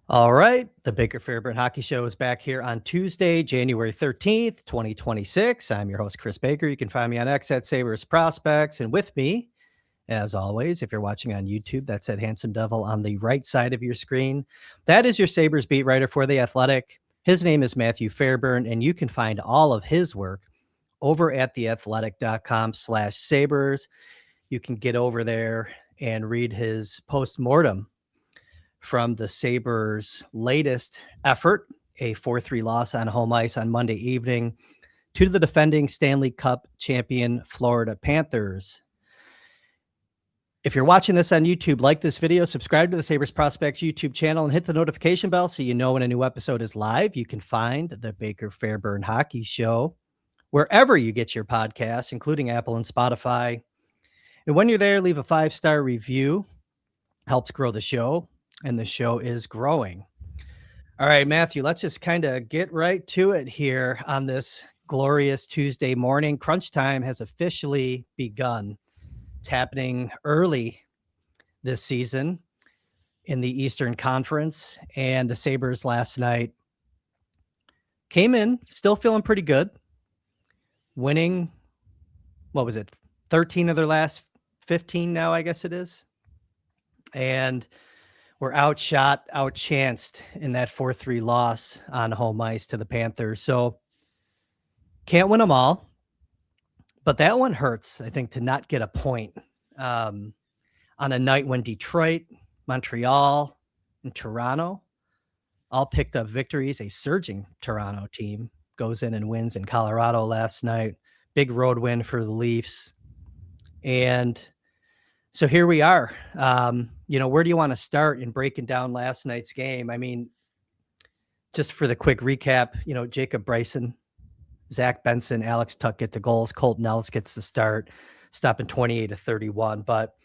All right. The Baker Fairburn Hockey Show is back here on Tuesday, January 13th, 2026. I'm your host, Chris Baker. You can find me on X at Sabres Prospects. And with me, as always, if you're watching on YouTube, that's that handsome devil on the right side of your screen. That is your Sabres beat writer for The Athletic. His name is Matthew Fairburn, and you can find all of his work over at theathletic.com/Sabres. You can get over there and read his post-mortem from the Sabres' latest effort, a 4-3 loss on home ice on Monday evening to the defending Stanley Cup champion Florida Panthers. If you're watching this on YouTube, like this video, subscribe to the Sabres Prospects YouTube channel, and hit the notification bell so you know when a new episode is live. You can find the Baker Fairburn Hockey Show wherever you get your podcasts, including Apple and Spotify. And when you're there, leave a 5-star review. Helps grow the show, and the show is growing. All right, Matthew, let's just kind of get right to it here on this glorious Tuesday morning. Crunch time has officially begun. It's happening early this season in the Eastern Conference, and the Sabres last night came in still feeling pretty good, winning, 13 of their last 15 now, I guess it is. And were outshot, outchanced in that 4-3 loss on home ice to the Panthers. So can't win them all, but that one hurts, I think, to not get a point on a night when Detroit, Montreal, and Toronto all picked up victories. A surging Toronto team goes in and wins in Colorado last night. Big road win for the Leafs. And so here we are. Where do you want to start in breaking down last night's game? I mean, just for the quick recap, Jacob Bryson, Zach Benson, Alex Tuck get the goals. Colton Ellis gets the start, stopping 28-31. But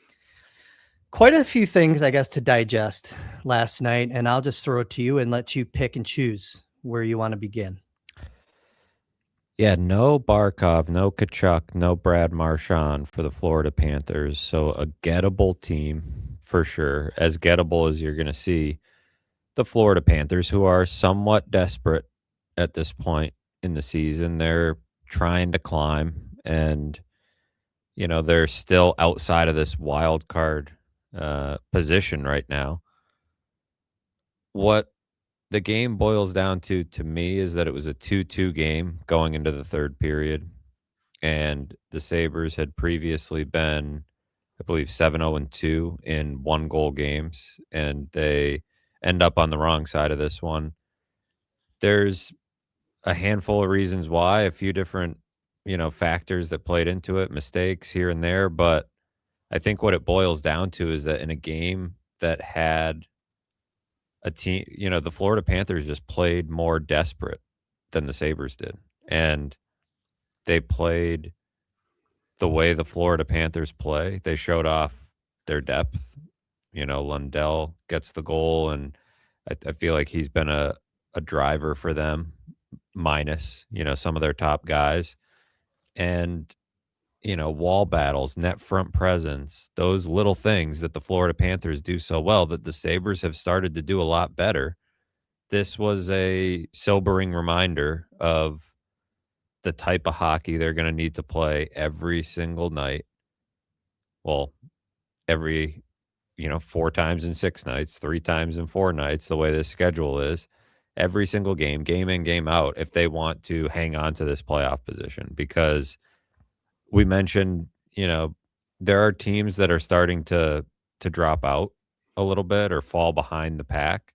quite a few things, I guess, to digest last night. And I'll just throw it to you and let you pick and choose where you want to begin. Yeah, no Barkov, no Kachuk, no Brad Marchand for the Florida Panthers. So a gettable team for sure, as gettable as you're going to see. The Florida Panthers, who are somewhat desperate at this point in the season, they're trying to climb, and they're still outside of this wild card position right now. What the game boils down to me is that it was a 2-2 game going into the third period, and the Sabres had previously been, I believe, 7-0-2 in one-goal games, and they end up on the wrong side of this one. There's a handful of reasons why, a few different, factors that played into it, mistakes here and there, but I think what it boils down to is that in a game that had a team, the Florida Panthers just played more desperate than the Sabres did. And they played the way the Florida Panthers play. They showed off their depth. Lundell gets the goal, and I feel like he's been a driver for them, minus, some of their top guys. And, wall battles, net front presence, those little things that the Florida Panthers do so well that the Sabres have started to do a lot better. This was a sobering reminder of the type of hockey they're going to need to play every single night. Well, every, 4 times in 6 nights, 3 times in 4 nights, the way this schedule is, every single game in, game out, if they want to hang on to this playoff position. Because we mentioned, there are teams that are starting to drop out a little bit or fall behind the pack,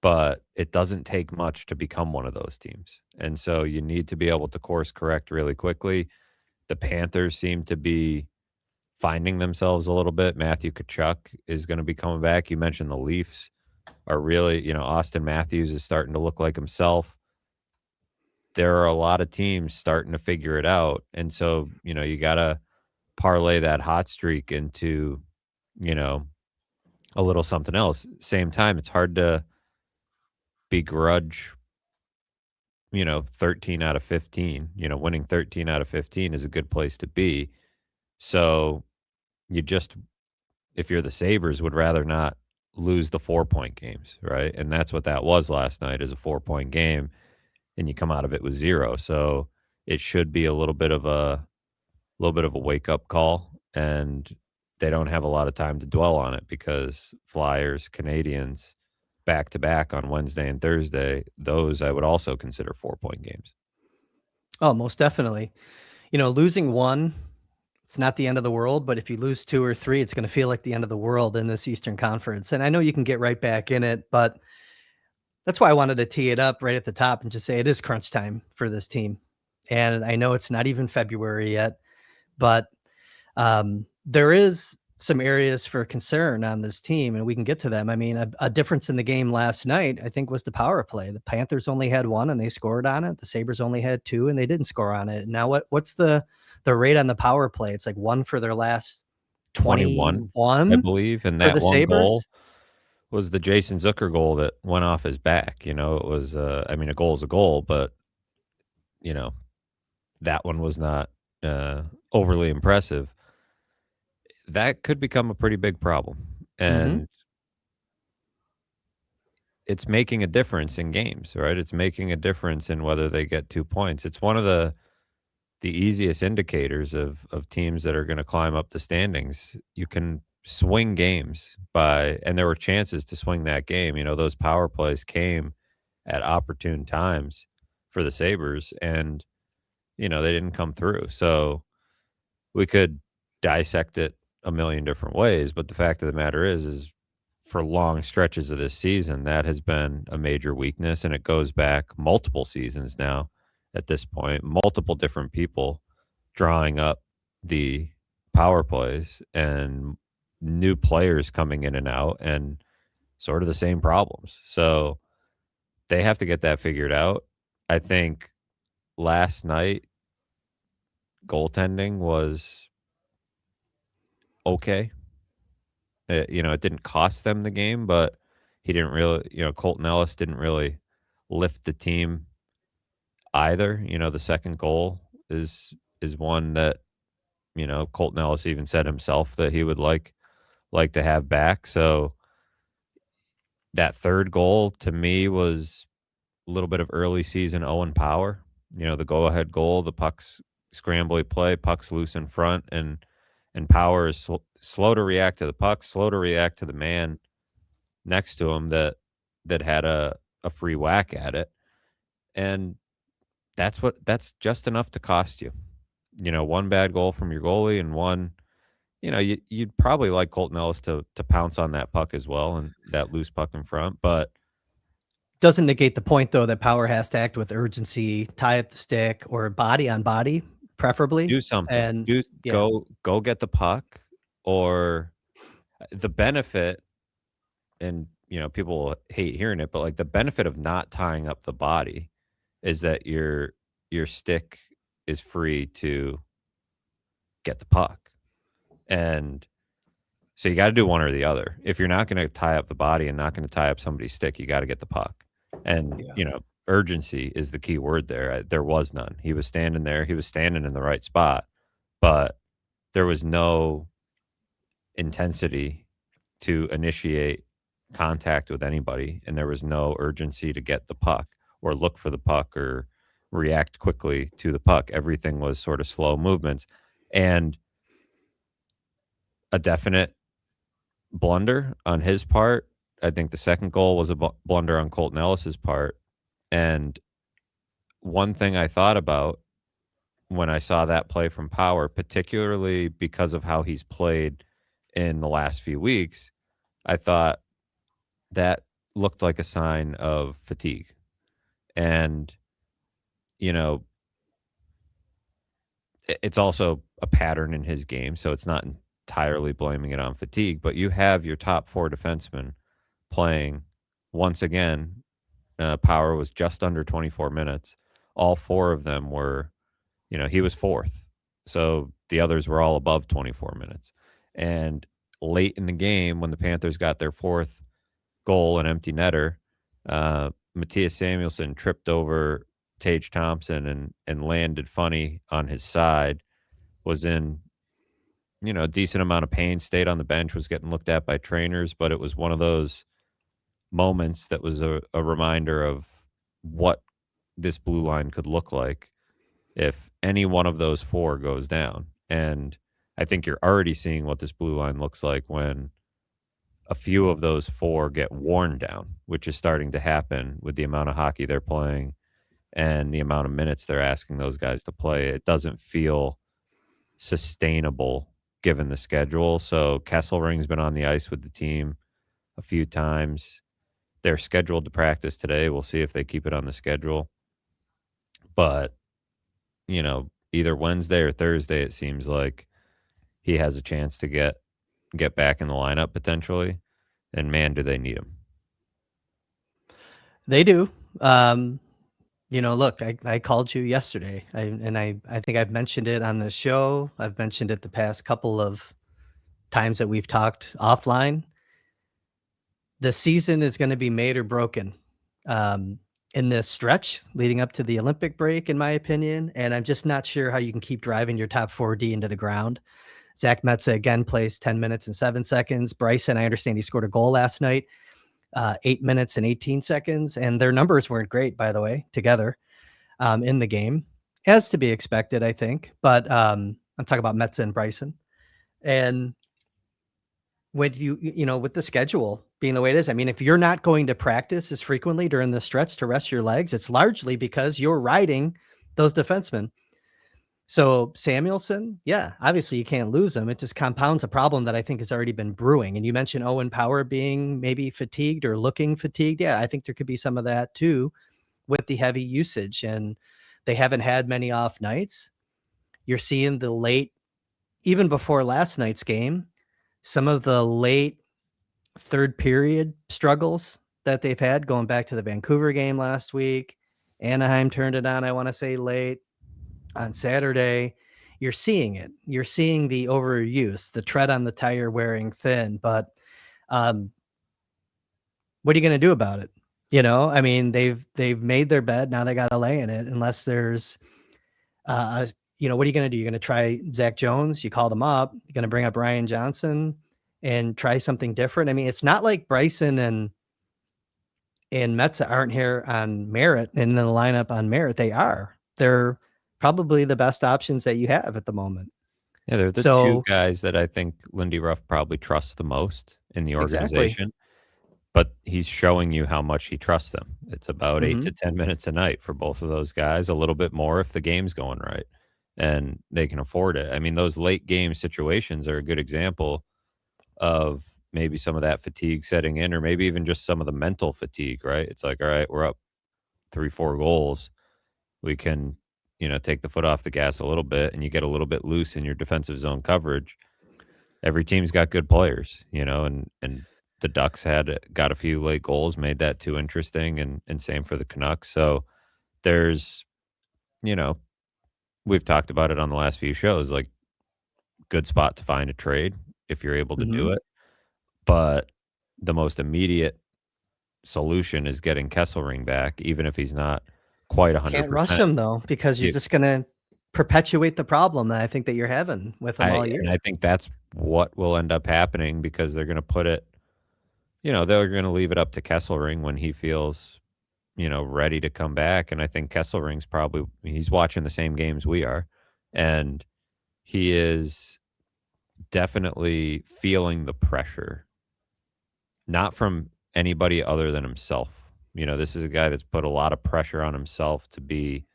but it doesn't take much to become one of those teams. And so you need to be able to course correct really quickly. The Panthers seem to be finding themselves a little bit. Matthew Kachuk is going to be coming back. You mentioned the Leafs are really, Austin Matthews is starting to look like himself. There are a lot of teams starting to figure it out. And so, you got to parlay that hot streak into, a little something else. Same time, it's hard to begrudge, 13 out of 15. Winning 13 out of 15 is a good place to be. So you just, if you're the Sabres, would rather not lose the 4-point games, right? And that's what that was last night, is a 4-point game, and you come out of it with 0. So it should be a little bit of a wake up call, and they don't have a lot of time to dwell on it because Flyers, Canadians, back to back on Wednesday and Thursday, those I would also consider 4-point games. Oh, most definitely. Losing one, it's not the end of the world, but if you lose two or three, it's going to feel like the end of the world in this Eastern Conference. And I know you can get right back in it, but that's why I wanted to tee it up right at the top and just say it is crunch time for this team. And I know it's not even February yet, but there is some areas for concern on this team, and we can get to them. I mean, a difference in the game last night, I think, was the power play. The Panthers only had one, and they scored on it. The Sabres only had two, and they didn't score on it. Now, what's the rate on the power play? It's like one for their last 21, I 21 believe, and for that the one goal Sabres. was the Jason Zucker goal that went off his back. It was, I mean, a goal is a goal, but, you know, that one was not overly impressive. That could become a pretty big problem. Hmm. And it's making a difference in games, right? It's making a difference in whether they get 2 points. It's one of the easiest indicators of teams that are gonna climb up the standings. You can swing games by and there were chances to swing that game. Those power plays came at opportune times for the Sabres, and, they didn't come through. So, we could dissect it a million different ways, but the fact of the matter is for long stretches of this season, that has been a major weakness, and it goes back multiple seasons now at this point, multiple different people drawing up the power plays and new players coming in and out and sort of the same problems. So they have to get that figured out. I think last night goaltending was okay. It didn't cost them the game, but he didn't really, Colton Ellis didn't really lift the team either. The second goal is one that, Colton Ellis even said himself that he would like to have back. So that third goal to me was a little bit of early season Owen Power. The go ahead goal, the puck's scrambly play, puck's loose in front, and Power is slow to react to the puck, slow to react to the man next to him that had a free whack at it. And that's just enough to cost you. One bad goal from your goalie and one, you'd probably like Colton Ellis to pounce on that puck as well and that loose puck in front, but Doesn't negate the point, though, that Power has to act with urgency, tie up the stick, or body on body, preferably. do something. And Do yeah, go get the puck or the benefit and people hate hearing it, but like the benefit of not tying up the body is that your stick is free to get the puck. And so you got to do one or the other. If you're not going to tie up the body and not going to tie up somebody's stick, you got to get the puck. And, yeah. urgency is the key word there. There was none. He was standing there. He was standing in the right spot, but there was no intensity to initiate contact with anybody. And there was no urgency to get the puck or look for the puck or react quickly to the puck. Everything was sort of slow movements and a definite blunder on his part. I think the second goal was a blunder on Colton Ellis's part. And one thing I thought about when I saw that play from Power, particularly because of how he's played in the last few weeks, I thought that looked like a sign of fatigue. And, you know, it's also a pattern in his game. So it's not entirely blaming it on fatigue, but you have your top four defensemen playing once again. Power was just under 24 minutes. All four of them were, he was fourth. So the others were all above 24 minutes. And late in the game, when the Panthers got their fourth goal, an empty netter, Matthias Samuelsson tripped over Tage Thompson and landed funny on his side, was in decent amount of pain, stayed on the bench, was getting looked at by trainers, but it was one of those moments that was a reminder of what this blue line could look like if any one of those 4 goes down. And I think you're already seeing what this blue line looks like when a few of those 4 get worn down, which is starting to happen with the amount of hockey they're playing and the amount of minutes they're asking those guys to play. It doesn't feel sustainable given the schedule. So Kesselring's been on the ice with the team a few times. They're scheduled to practice today. We'll see if they keep it on the schedule. But, either Wednesday or Thursday, it seems like he has a chance to get back in the lineup potentially. And man, do they need him. They do. Look, I called you yesterday, I think I've mentioned it on the show. I've mentioned it the past couple of times that we've talked offline. The season is going to be made or broken in this stretch leading up to the Olympic break, in my opinion. And I'm just not sure how you can keep driving your top 4D into the ground. Zach Metza again plays 10 minutes and 7 seconds. Bryson, I understand he scored a goal last night, 8 minutes and 18 seconds. And their numbers weren't great, by the way, together in the game, as to be expected, I think. But I'm talking about Metza and Bryson. And when with the schedule being the way it is, I mean, if you're not going to practice as frequently during the stretch to rest your legs, it's largely because you're riding those defensemen. So Samuelson, yeah, obviously you can't lose him. It just compounds a problem that I think has already been brewing. And you mentioned Owen Power being maybe fatigued or looking fatigued. Yeah, I think there could be some of that too with the heavy usage. And they haven't had many off nights. You're seeing the late, even before last night's game, some of the late third period struggles that they've had going back to the Vancouver game last week. Anaheim turned it on, I want to say late on Saturday. You're seeing it. You're seeing the overuse, the tread on the tire wearing thin. But what are you going to do about it? I mean, they've made their bed. Now they got to lay in it unless there's what are you going to do? You're going to try Zach Jones. You called him up. You're going to bring up Ryan Johnson and try something different. I mean, it's not like Bryson and Metza aren't here on merit and in the lineup on merit. They are. They're probably the best options that you have at the moment. Yeah, they're the 2 So guys that I think Lindy Ruff probably trusts the most in the exactly. organization, but he's showing you how much he trusts them. It's about 8 Hmm. to 10 minutes a night for both of those guys, a little bit more if the game's going right, and they can afford it. I mean, those late game situations are a good example of maybe some of that fatigue setting in or maybe even just some of the mental fatigue, right? It's like, all right, we're up 3, 4 goals. We can, take the foot off the gas a little bit and you get a little bit loose in your defensive zone coverage. Every team's got good players, and the Ducks got a few late goals, made that too interesting, and same for the Canucks. So there's, you know, we've talked about it on the last few shows, like good spot to find a trade if you're able to do Hmm. it. But the most immediate solution is getting Kesselring back, even if he's not quite Can't rush 100%. them though, because you're You just going to perpetuate the problem that I think that you're having with them all I year. think that's what will end up happening because they're gonna put it they're gonna leave it up to Kesselring when he feels, ready to come back, and I think Kesselring's probably he's watching the same games we are, and he is definitely feeling the pressure, not from anybody other than himself. This is a guy that's put a lot of pressure on himself to be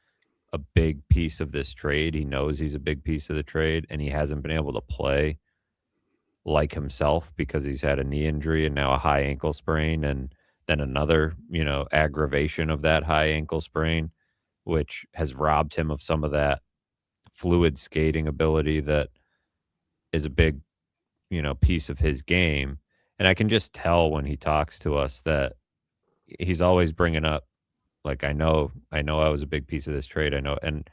a big piece of this trade. He knows he's a big piece of the trade, and he hasn't been able to play like himself because he's had a knee injury and now a high ankle sprain and then another, aggravation of that high ankle sprain, which has robbed him of some of that fluid skating ability that is a big, piece of his game. And I can just tell when he talks to us that he's always bringing up like I know I was a big piece of this trade. I know and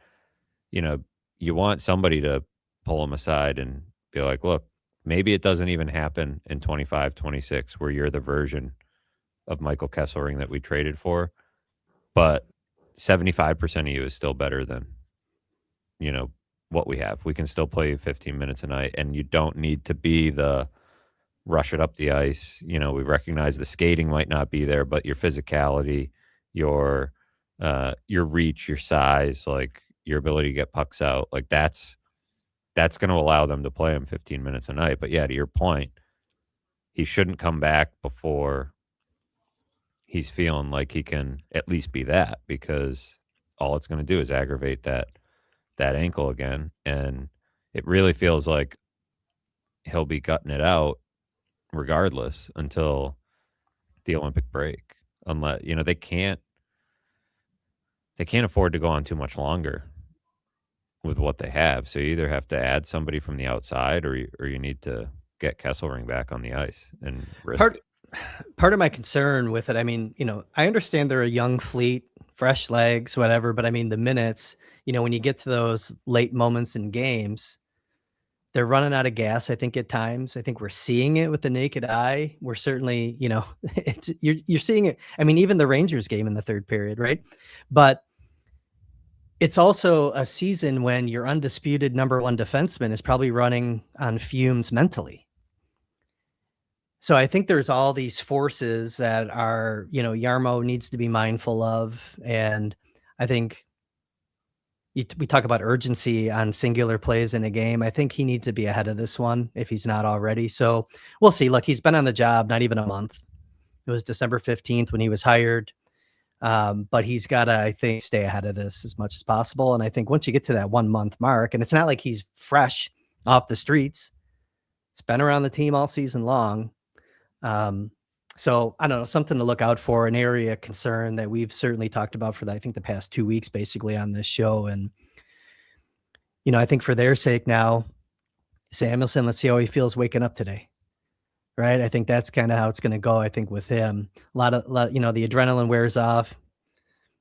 you know, you want somebody to pull him aside and be like, "Look, maybe it doesn't even happen in 25, 26, where you're the version of Michael Kesselring that we traded for, but 75% of you is still better than, you know, what we have. We can still play you 15 minutes a night, and you don't need to be the rush it up the ice. You know, we recognize the skating might not be there, but your physicality, your your reach, your size, like your ability to get pucks out, like that's going to allow them to play him 15 minutes a night. But yeah, to your point, he shouldn't come back before he's feeling like he can at least be that, because all it's going to do is aggravate that ankle again, and it really feels like he'll be gutting it out regardless until the Olympic break. Unless, you know, they can't afford to go on too much longer with what they have. So you either have to add somebody from the outside, or you need to get Kesselring back on the ice and risk Part it. part of my concern with it, I mean, I understand they're a young fleet, fresh legs, whatever, but I mean the minutes, when you get to those late moments in games, they're running out of gas, I think, at times. I think we're seeing it with the naked eye. We're certainly, you're seeing it. I mean, even the Rangers game in the third period, right? But it's also a season when your undisputed number one defenseman is probably running on fumes mentally. So I think there's all these forces that are, Yarmo needs to be mindful of. And I think we talk about urgency on singular plays in a game. I think he needs to be ahead of this one if he's not already. So we'll see. Look, he's been on the job not even a month. It was December 15th when he was hired. But he's got to, I think, stay ahead of this as much as possible. And I think once you get to that 1 month mark, and it's not like he's fresh off the streets, it's been around the team all season long. So I don't know, something to look out for, an area of concern that we've certainly talked about for I think the past 2 weeks, basically on this show. And, I think for their sake now, Samuelson, let's see how he feels waking up today. Right. I think that's kind of how it's going to go. I think with him, a lot, the adrenaline wears off.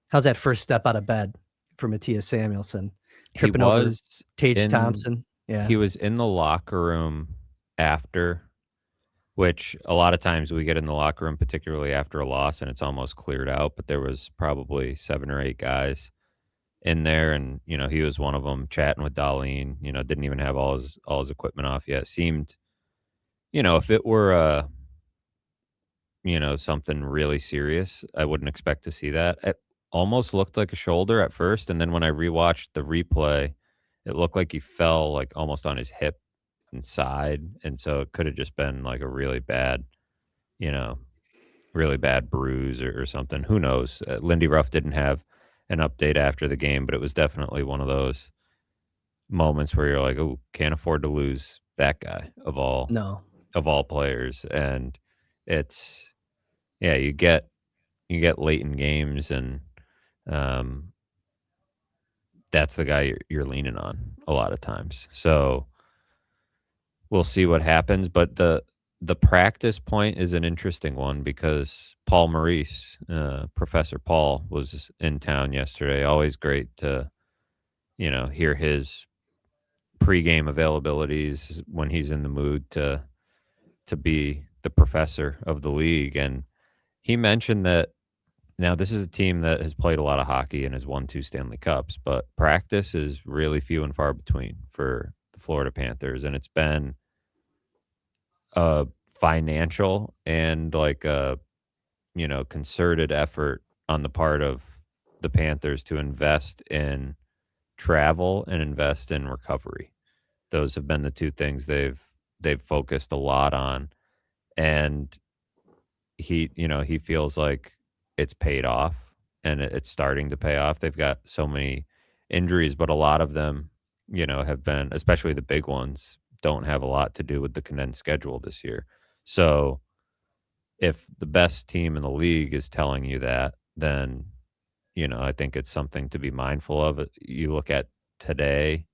How's that first step out of bed for Matthias Samuelson? He Tripping over was Tage in Thompson. Yeah. he was in the locker room after, which a lot of times we get in the locker room, particularly after a loss, and it's almost cleared out. But there was probably 7 or 8 guys in there, and he was one of them, chatting with Darlene. Didn't even have all his equipment off yet. Seemed, if it were something really serious, I wouldn't expect to see that. It almost looked like a shoulder at first, and then when I rewatched the replay, it looked like he fell like almost on his hip and side, and so it could have just been like a you know, really bad bruise or something. Who knows? Lindy Ruff didn't have an update after the game, but it was definitely one of those moments where you're like, "Oh, can't afford to lose that guy No. of all players." And it's yeah, you get late in games, and um, that's the guy you're leaning on a lot of times. So we'll see what happens, but the practice point is an interesting one because Paul Maurice, Professor Paul, was in town yesterday. Always great to hear his pregame availabilities when he's in the mood to be the professor of the league, and he mentioned that now this is a team that has played a lot of hockey and has won 2 Stanley Cups, but practice is really few and far between for the Florida Panthers, and it's been a financial and like a, concerted effort on the part of the Panthers to invest in travel and invest in recovery. Those have been the 2 things they've focused a lot on, and he feels like it's paid off, and it's starting to pay off. They've got so many injuries, but a lot of them, have been, especially the big ones, don't have a lot to do with the condensed schedule this year. So if the best team in the league is telling you that, then, I think it's something to be mindful of. You look at today,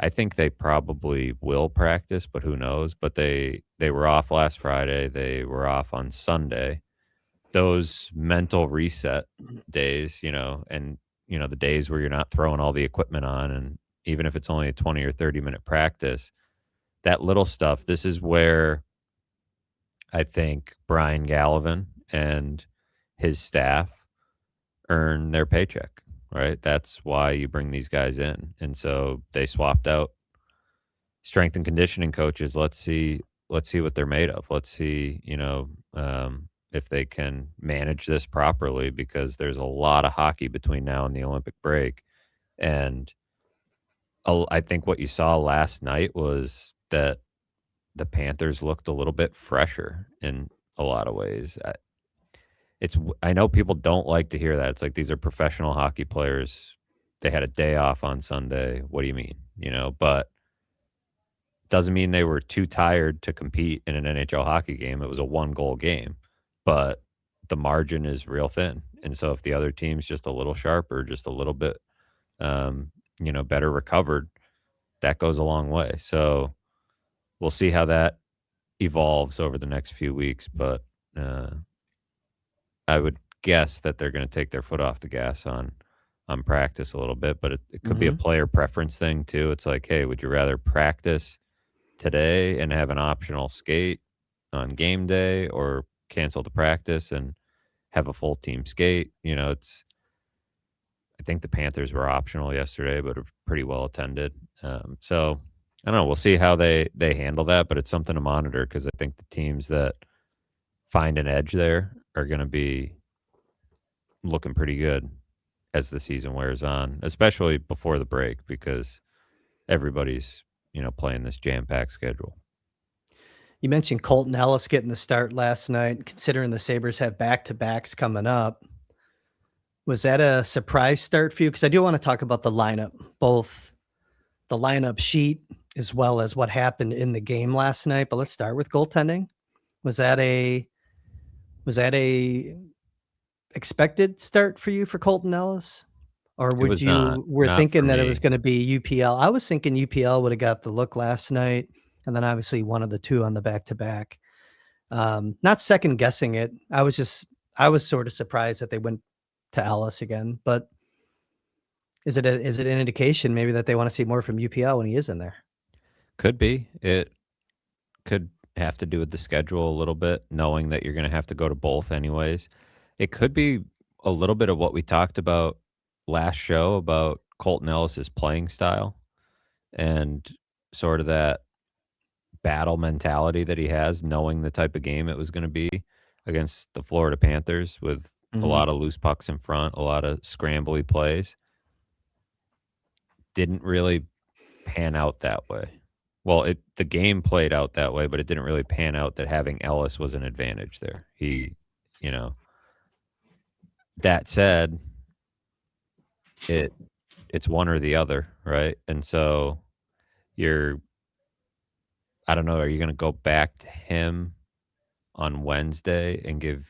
I think they probably will practice, but who knows? But they were off last Friday. They were off on Sunday. Those mental reset days, and the days where you're not throwing all the equipment on, and even if it's only a 20 or 30-minute practice, that little stuff, this is where I think Brian Gallivan and his staff earn their paycheck, right? That's why you bring these guys in. And so they swapped out strength and conditioning coaches. Let's see what they're made of. Let's see, if they can manage this properly because there's a lot of hockey between now and the Olympic break. And I think what you saw last night was that the Panthers looked a little bit fresher in a lot of ways. I know people don't like to hear that. It's like these are professional hockey players. They had a day off on Sunday. What do you mean? But doesn't mean they were too tired to compete in an NHL hockey game. It was a one-goal game, but the margin is real thin. And so if the other team's just a little sharper, just a little bit, better recovered, that goes a long way. So we'll see how that evolves over the next few weeks. But uh, I would guess that they're going to take their foot off the gas on practice a little bit. But it could be a Mhm. player preference thing too. It's like, hey, would you rather practice today and have an optional skate on game day or cancel the practice and have a full team skate? I think the Panthers were optional yesterday, but are pretty well attended. So I don't know. We'll see how they handle that, but it's something to monitor because I think the teams that find an edge there are going to be looking pretty good as the season wears on, especially before the break because everybody's playing this jam packed schedule. You mentioned Colton Ellis getting the start last night. Considering the Sabres have back-to-backs coming up, was that a surprise start for you? Because I do wanna talk about the lineup, both the lineup sheet as well as what happened in the game last night, but let's start with goaltending. Was that a was that a expected start for you for Colton Ellis? Or It would was not, you were not for thinking that it was me. gonna be UPL? I was thinking UPL would have got the look last night, and then obviously one of the 2 on the back-to-back. Not second guessing it. I was sort of surprised that they went to Ellis again, but is it an indication maybe that they wanna see more from UPL when he is in there? Could be. It could have to do with the schedule a little bit, knowing that you're going to have to go to both anyways. It could be a little bit of what we talked about last show about Colton Ellis's playing style and sort of that battle mentality that he has, knowing the type of game it was going to be against the Florida Panthers with a Mhm. lot of loose pucks in front, a lot of scrambly plays. Didn't really pan out that way. Well, the game played out that way, but it didn't really pan out that having Ellis was an advantage there. You know, that said, it it's one or the other, right? And so you're I don't know, are you gonna go back to him on Wednesday and give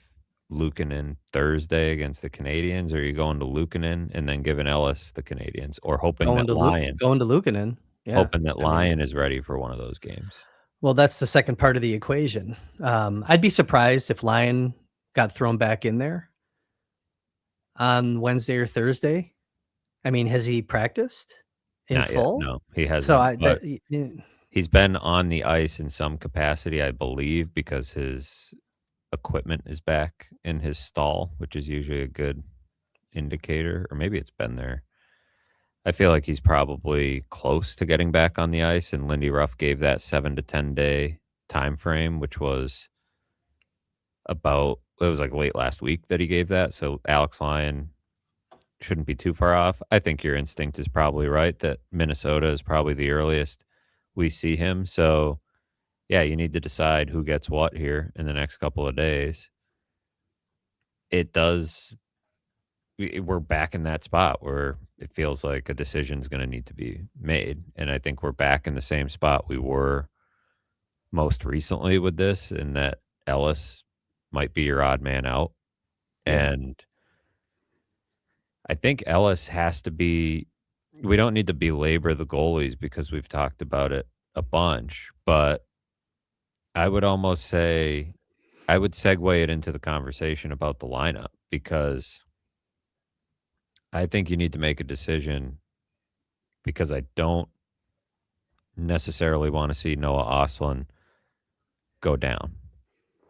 Luukkonen Thursday against the Canadians, or are you going to Luukkonen and then giving Ellis the Canadians, or Going to Luukkonen. Yeah. hoping that I mean, Lyon is ready for one of those games? well, that's the second part of the equation. I'd be surprised if Lyon got thrown back in there on Wednesday or Thursday. I mean, has he practiced in Not yet, full? no, he So hasn't, I but that y y he's been on the ice in some capacity, I believe, because his equipment is back in his stall, which is usually a good indicator, or maybe it's been there. I feel like he's probably close to getting back on the ice, and Lindy Ruff gave that 7 to 10 day time frame, which was it was like late last week that he gave that. So Alex Lyon shouldn't be too far off. I think your instinct is probably right that Minnesota is probably the earliest we see him. So yeah, you need to decide who gets what here in the next couple of days. It does we're back in that spot where it feels like a decision's gonna need to be made, and I think we're back in the same spot we were most recently with this, in that Ellis might be your odd man out, yeah. and I think Ellis has to be we don't need to belabor the goalies because we've talked about it a bunch, but I would almost say I would segue it into the conversation about the lineup because I think you need to make a decision because I don't necessarily want to see Noah Ostlund go down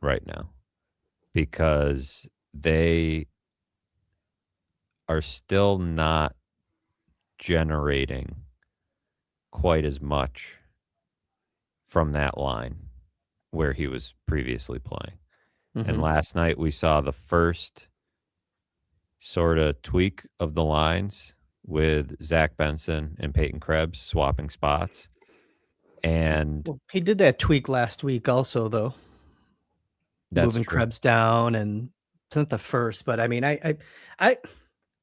right now because they are still not generating quite as much from that line where he was previously playing. And Hmm. last night we saw the first sort of tweak of the lines with Zach Benson and Peyton Krebs swapping spots. And Well, he did that tweak last week also, though, that's moving true. Krebs down, and it's not the first, but I mean, I,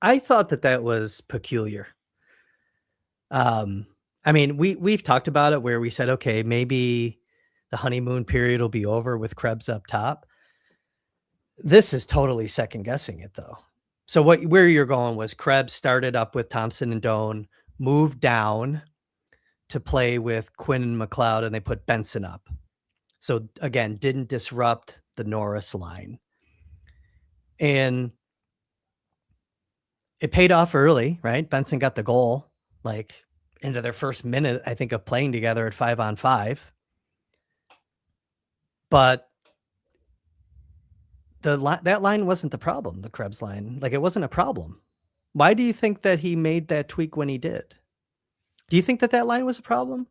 I thought that that was peculiar. Um, I mean, we've talked about it where we said, okay, maybe the honeymoon period will be over with Krebs up top. This is totally second guessing it though. So where you're going was Krebs started up with Thompson and Doan, moved down to play with Quinn and McLeod, and they put Benson up. So again, didn't disrupt the Norris line. And it paid off early, right? Benson got the goal like into their first minute, I think, of playing together at 5-on-5. But that line wasn't the problem, the Krebs line. Like, it wasn't a problem. Why do you think that he made that tweak when he did? Do you think that that line was a problem?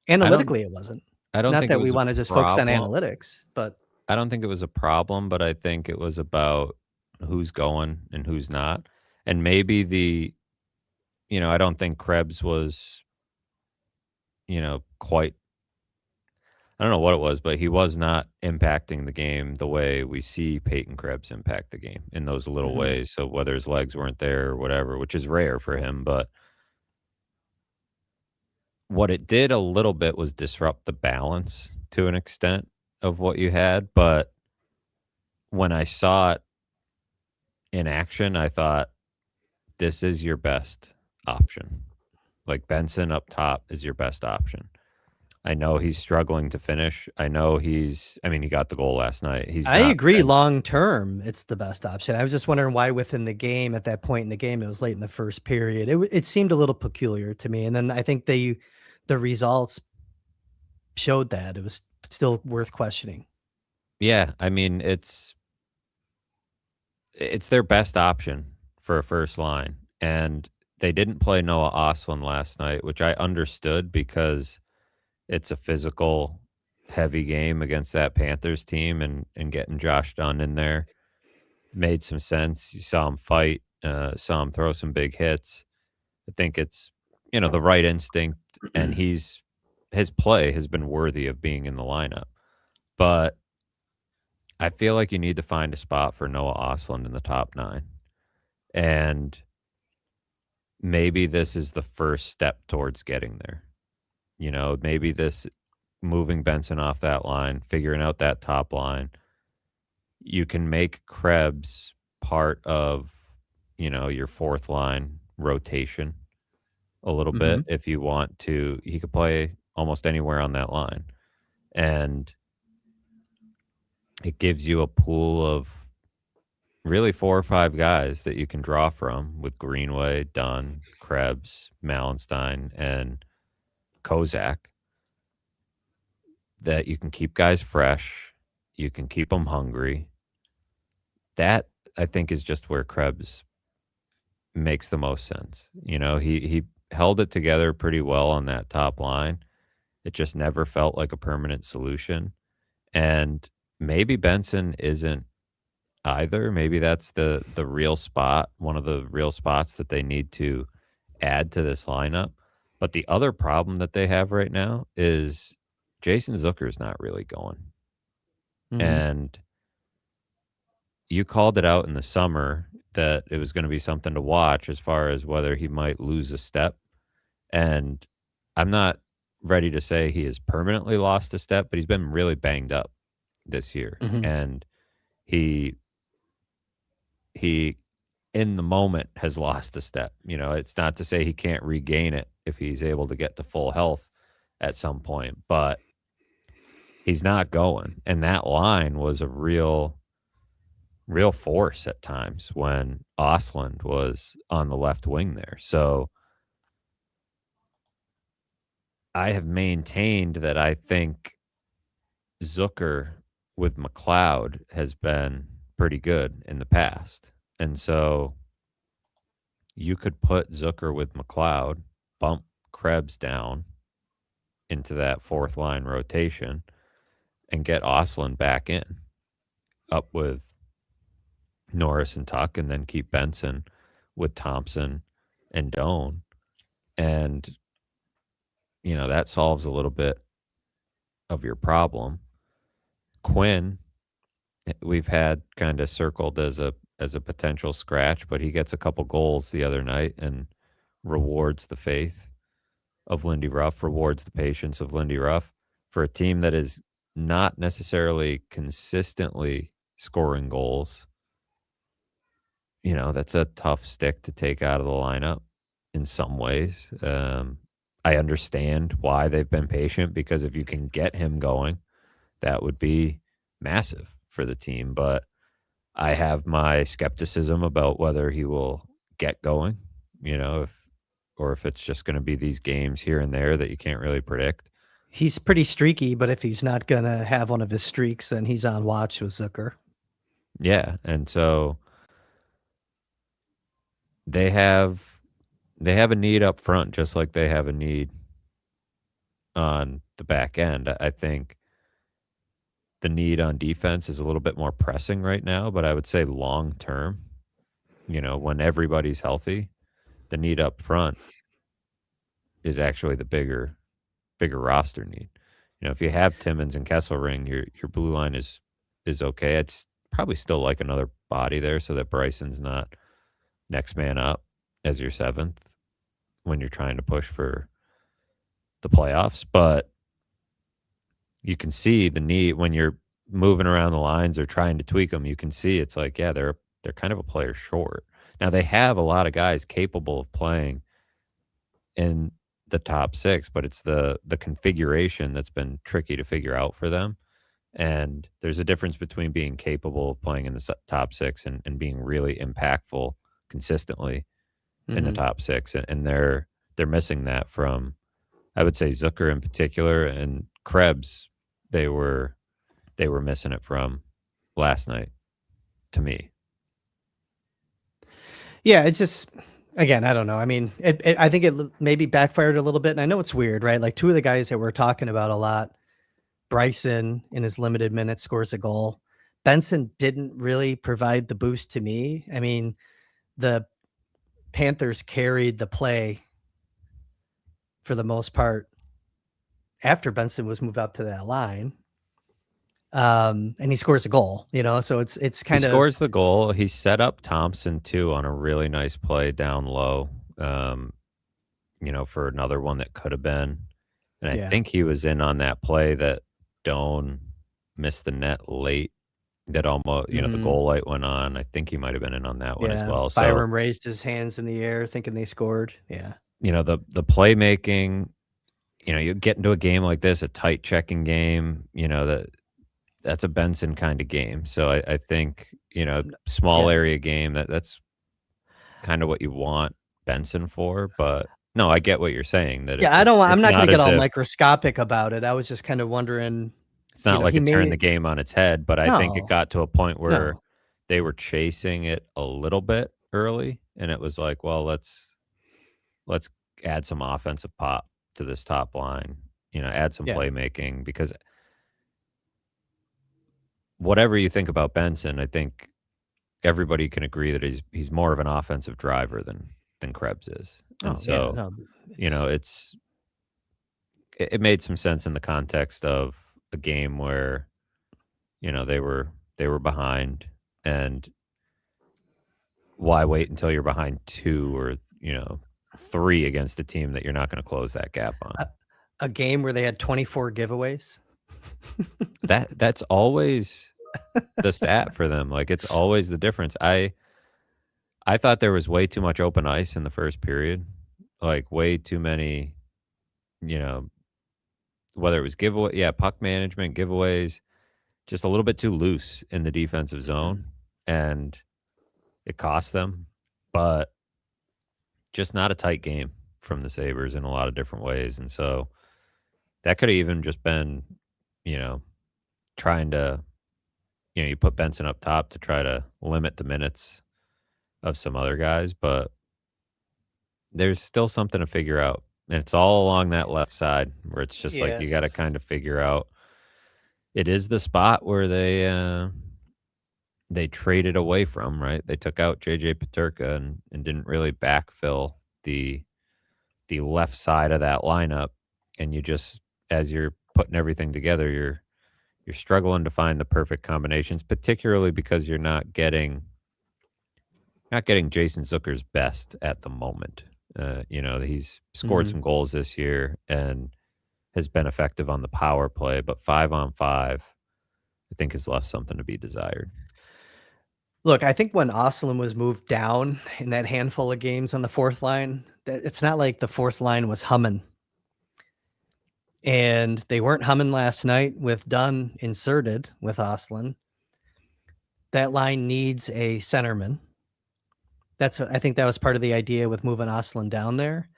I don't Analytically, it wasn't. I don't Not think it that we was a wanna just focus on problem. analytics, but I don't think it was a problem, but I think it was about who's going and who's not. And maybe I don't think Krebs was, quite I don't know what it was, but he was not impacting the game the way we see Peyton Krebs impact the game in those little mhm, ways. So whether his legs weren't there or whatever, which is rare for him, but what it did a little bit was disrupt the balance to an extent of what you had. But when I saw it in action, I thought, this is your best option. Like Benson up top is your best option. I know he's struggling to finish. I mean, he got the goal last night. He's I not agree been, long term, it's the best option. I was just wondering why within the game at that point in the game, it was late in the first period. It seemed a little peculiar to me, and then I think the results showed that. It was still worth questioning. yeah, I mean, it's their best option for a first line. And they didn't play Noah Ostlund last night, which I understood because it's a physical heavy game against that Panthers team and getting Josh Dunn in there made some sense. You saw him fight, saw him throw some big hits. I think it's, the right instinct and his play has been worthy of being in the lineup. But I feel like you need to find a spot for Noah Ostlund in the top 9. And maybe this is the first step towards getting there. Maybe this moving Benson off that line, figuring out that top line, you can make Krebs part of, your fourth line rotation a little bit Mhm, if you want to. He could play almost anywhere on that line. And it gives you a pool of really 4 or 5 guys that you can draw from with Greenway, Dunn, Krebs, Mallenstein, and Kozak that you can keep guys fresh. You can keep them hungry. That, I think, is just where Krebs makes the most sense. He held it together pretty well on that top line. It just never felt like a permanent solution. And maybe Benson isn't either. Maybe that's the real spot, one of the real spots that they need to add to this lineup. But the other problem that they have right now is Jason Zucker's not really going. mhm, And you called it out in the summer that it was going to be something to watch as far as whether he might lose a step. And I'm not ready to say he has permanently lost a step, but he's been really banged up this year. mhm. And he he in the moment has lost a step. It's not to say he can't regain it if he's able to get to full health at some point, but he's not going. And that line was a real force at times when Ostlund was on the left wing there. So I have maintained that I think Zucker with McLeod has been pretty good in the past. And so you could put Zucker with McLeod, bump Krebs down into that fourth line rotation, and get Oslin back in up with Norris and Tuck, and then keep Benson with Thompson and Doan. And, that solves a little bit of your problem. Quinn, we've had kind of circled as a potential scratch, but he gets a couple goals the other night and rewards the faith of Lindy Ruff, rewards the patience of Lindy Ruff for a team that is not necessarily consistently scoring goals. That's a tough stick to take out of the lineup in some ways. I understand why they've been patient, because if you can get him going, that would be massive for the team. But I have my skepticism about whether he will get going, if it's just going to be these games here and there that you can't really predict. He's pretty streaky, but if he's not gonna have one of his streaks, then he's on watch with Zucker. Yeah, and so they have a need up front, just like they have a need on the back end. I think the need on defense is a little bit more pressing right now, but I would say long term, when everybody's healthy, the need up front is actually the bigger roster need. If you have Timmins and Kesselring, your blue line is okay. It's probably still like another body there, so that Bryson's not next man up as your seventh when you're trying to push for the playoffs. But you can see the need when you're moving around the lines or trying to tweak them. You can see it's like, yeah, they're kind of a player short. Now they have a lot of guys capable of playing in the top six, but it's the configuration that's been tricky to figure out for them. And there's a difference between being capable of playing in the top six and being really impactful consistently in the Mhm. top six. And they're missing that from, I would say, Zucker in particular, and Krebs. They were missing it from last night to me. Yeah, it's just again, I don't know. I mean, I think it maybe backfired a little bit, and I know it's weird, right? Like two of the guys that we're talking about a lot, Bryson in his limited minutes scores a goal. Benson didn't really provide the boost to me. I mean, the Panthers carried the play for the most part after Benson was moved up to that line. And he scores a goal, so it's He kind of, scores the goal. He set up Thompson too on a really nice play down low, for another one that could have been. And I yeah. think he was in on that play that Doan missed the net late. That almost, the Mhm. goal light went on. I think he might have been in on that one as Yeah. well. So, Byram raised his hands in the air thinking they scored. Yeah. the playmaking, you get into a game like this, a tight checking game, that's a Benson kind of game. So I think, small Yeah. area game, that's kind of what you want Benson for. But no, I get what you're saying, that Yeah, I'm it's not gonna not get as all if microscopic about it. I was just kind of wondering, it's not like he it turned the may game on its head, but I think it no, got to a point where no. they were chasing it a little bit early, and it was like, well, let's add some offensive pop to this top line, add some Yeah. playmaking, because whatever you think about Benson, I think everybody can agree that he's more of an offensive driver than Krebs is. And Oh, yeah, so, no, it's it made some sense in the context of a game where, they were behind, and why wait until you're behind 2 or, 3 against a team that you're not gonna close that gap on? a a game where they had 24 giveaways. That's always the stat for them, like, it's always the difference. I thought there was way too much open ice in the first period, like, way too many, you know, whether it was puck management, giveaways, just a little bit too loose in the defensive zone, and it cost them, but just not a tight game from the Sabres in a lot of different ways. And so that could have even just been, you know, trying to, you put Benson up top to try to limit the minutes of some other guys, but there's still something to figure out, and it's all along that left side where it's just like Yeah. you gotta kinda figure out it is the spot where they traded away from, right? They took out JJ Peterka and didn't really backfill the the left side of that lineup, and you just as you're putting everything together, you're struggling to find the perfect combinations, particularly because you're not getting Jason Zucker's best at the moment. He's scored Mhm. some goals this year and has been effective on the power play, but 5 on 5, I think, has left something to be desired. Look, I think when Oslin was moved down in that handful of games on the fourth line, that it's not like the fourth line was humming. And they weren't humming last night with Dunn inserted with Oslin. That line needs a centerman. I think that was part of the idea with moving Oslin down there.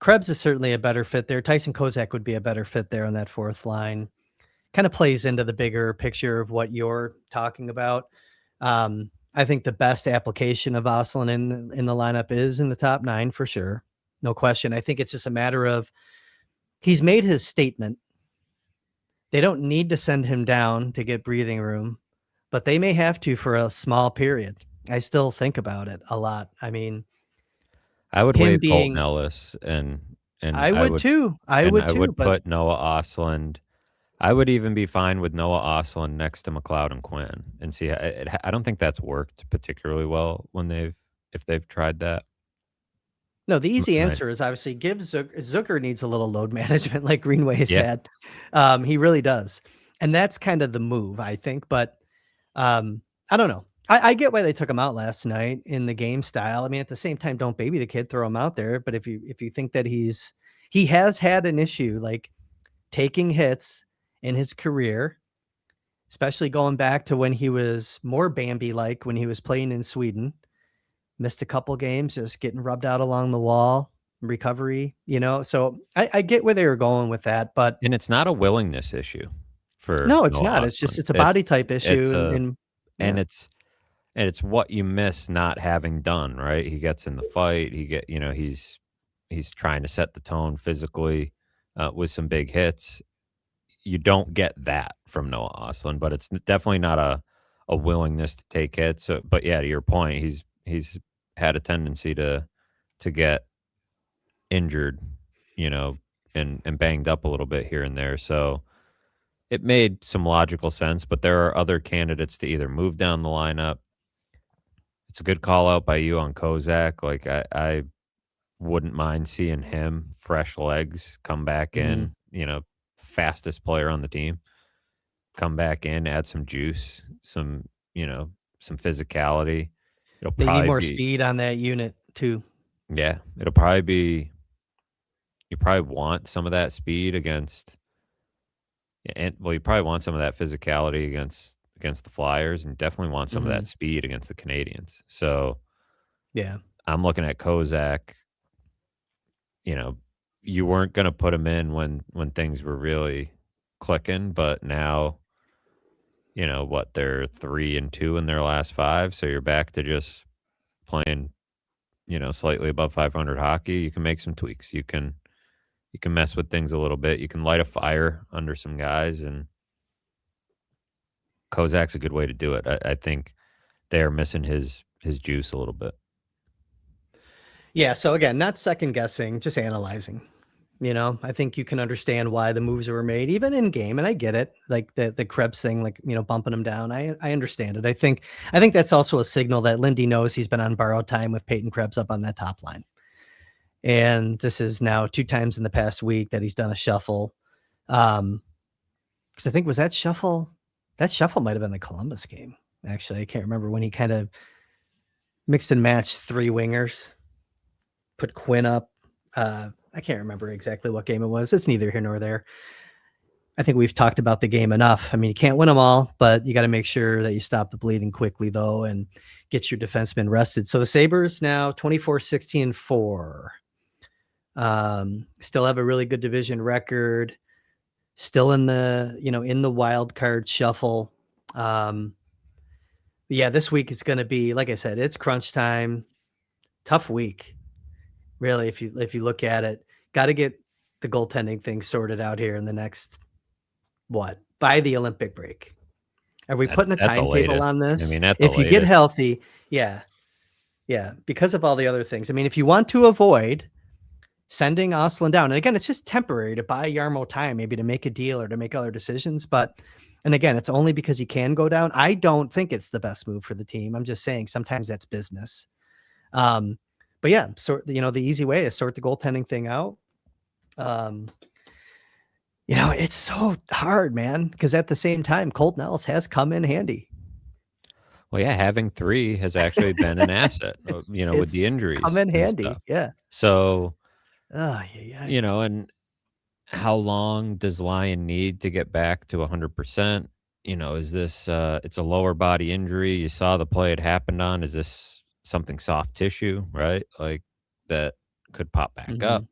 Krebs is certainly a better fit there. Tyson Kozak would be a better fit there on that fourth line. Kind of plays into the bigger picture of what you're talking about. I think the best application of Oslin in the lineup is in the top nine for sure. No question. I think it's just a matter of he's made his statement. They don't need to send him down to get breathing room, but they may have to for a small period. I still think about it a lot. I mean, I would him waive being Colton Ellis and I would too. I and would I too, would but put Noah Ostlund. I would even be fine with Noah Ostlund next to McLeod and Quinn and see. I don't think that's worked particularly well when if they've tried that. no, the easy Right. answer is obviously give Zucker needs a little load management like Greenway has Yeah. had. He really does. And that's kind of the move, I think. But I don't know. I get why they took him out last night in the game style. I mean, at the same time, don't baby the kid, throw him out there. But if you think that he has had an issue like taking hits in his career, especially going back to when he was more Bambi like when he was playing in Sweden. Missed a couple games, just getting rubbed out along the wall, recovery. So I get where they were going with that, but And it's not a willingness issue for no, it's not. Noah It's just Ostlund. it's a body type issue, It's and, a and and yeah, it's what you miss not having done, right? He gets in the fight, he's trying to set the tone physically, with some big hits. You don't get that from Noah Ostlund, but it's definitely not a willingness to take hits. So, but yeah, to your point, he's had a tendency to get injured, you know, and banged up a little bit here and there. So it made some logical sense, but there are other candidates to either move down the lineup. It's a good call out by you on Kozak. Like I wouldn't mind seeing him fresh legs come back mhm. in, fastest player on the team. Come back in, add some juice, some physicality. It'll They need probably more be speed on that unit too. yeah, it'll probably be you probably want some of that speed against and well, you probably want some of that physicality against the Flyers and definitely want some of that Mhm. speed against the Canadians. So Yeah. I'm looking at Kozak, you know, you weren't gonna put him in when things were really clicking, but now, what, they're 3-2 in their last 5, so you're back to just playing, slightly above 500 hockey. You can make some tweaks. You can mess with things a little bit. You can light a fire under some guys, and Kozak's a good way to do it. I think they're missing his juice a little bit. Yeah, so again, not second guessing, just analyzing. I think you can understand why the moves were made, even in game, and I get it. Like the Krebs thing, like bumping him down. I understand it. I think that's also a signal that Lindy knows he's been on borrowed time with Peyton Krebs up on that top line, and this is now 2 times in the past week that he's done a shuffle. Because I think was that shuffle. That shuffle might have been the Columbus game. Actually, I can't remember when he kind of mixed and matched three wingers, put Quinn up. I can't remember exactly what game it was. It's neither here nor there. I think we've talked about the game enough. I mean, you can't win them all, but you got to make sure that you stop the bleeding quickly, though, and get your defensemen rested. So the Sabres now 24-16-4. Still have a really good division record. Still in the wild card shuffle. Um, yeah, this week is going to be, like I said, it's crunch time. Tough week. really, if you look at it. Got to get the goaltending thing sorted out here in the next what? By the Olympic break. Are we putting a At the timetable latest. on I this? mean, at the If you get latest. healthy, yeah, yeah, because of all the other things. I mean, if you want to avoid sending Oslin down, and again, it's just temporary to buy Yarmo time, maybe to make a deal or to make other decisions. But, and again, it's only because he can go down. I don't think it's the best move for the team. I'm just saying sometimes that's business. Um, but yeah, the easy way is sort the goaltending thing out. Um, it's so hard, man, because at the same time, Colton Ellis has come in handy. Well, yeah, having 3 has actually been an asset, It's with it's the come injuries in and handy. stuff. Yeah. So, Oh, yeah. and how long does Lyon need to get back to 100%? Is this, it's a lower body injury. You saw the play it happened on. Is this something soft tissue, right? Like that could pop back up.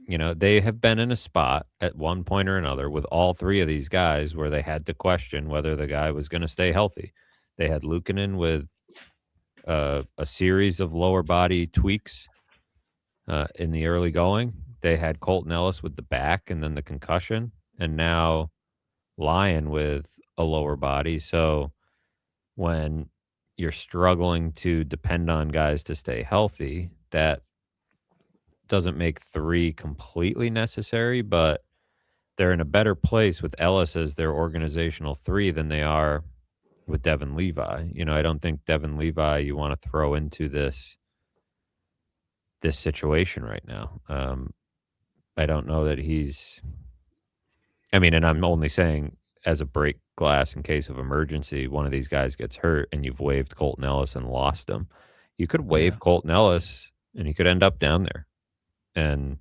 Mhm. They have been in a spot at one point or another with all 3 of these guys where they had to question whether the guy was going to stay healthy. They had Luukkonen with a series of lower body tweaks in the early going. They had Colton Ellis with the back and then the concussion, and now Lyon with a lower body. So when you're struggling to depend on guys to stay healthy, that doesn't make 3 completely necessary, but they're in a better place with Ellis as their organizational 3 than they are with Devin Levi. I don't think Devin Levi you want to throw into this situation right now. I don't know that he's. I mean, and I'm only saying as a break glass in case of emergency, one of these guys gets hurt and you've waived Colton Ellis and lost him. You could Yeah. waive Colton Ellis and he could end up down there. And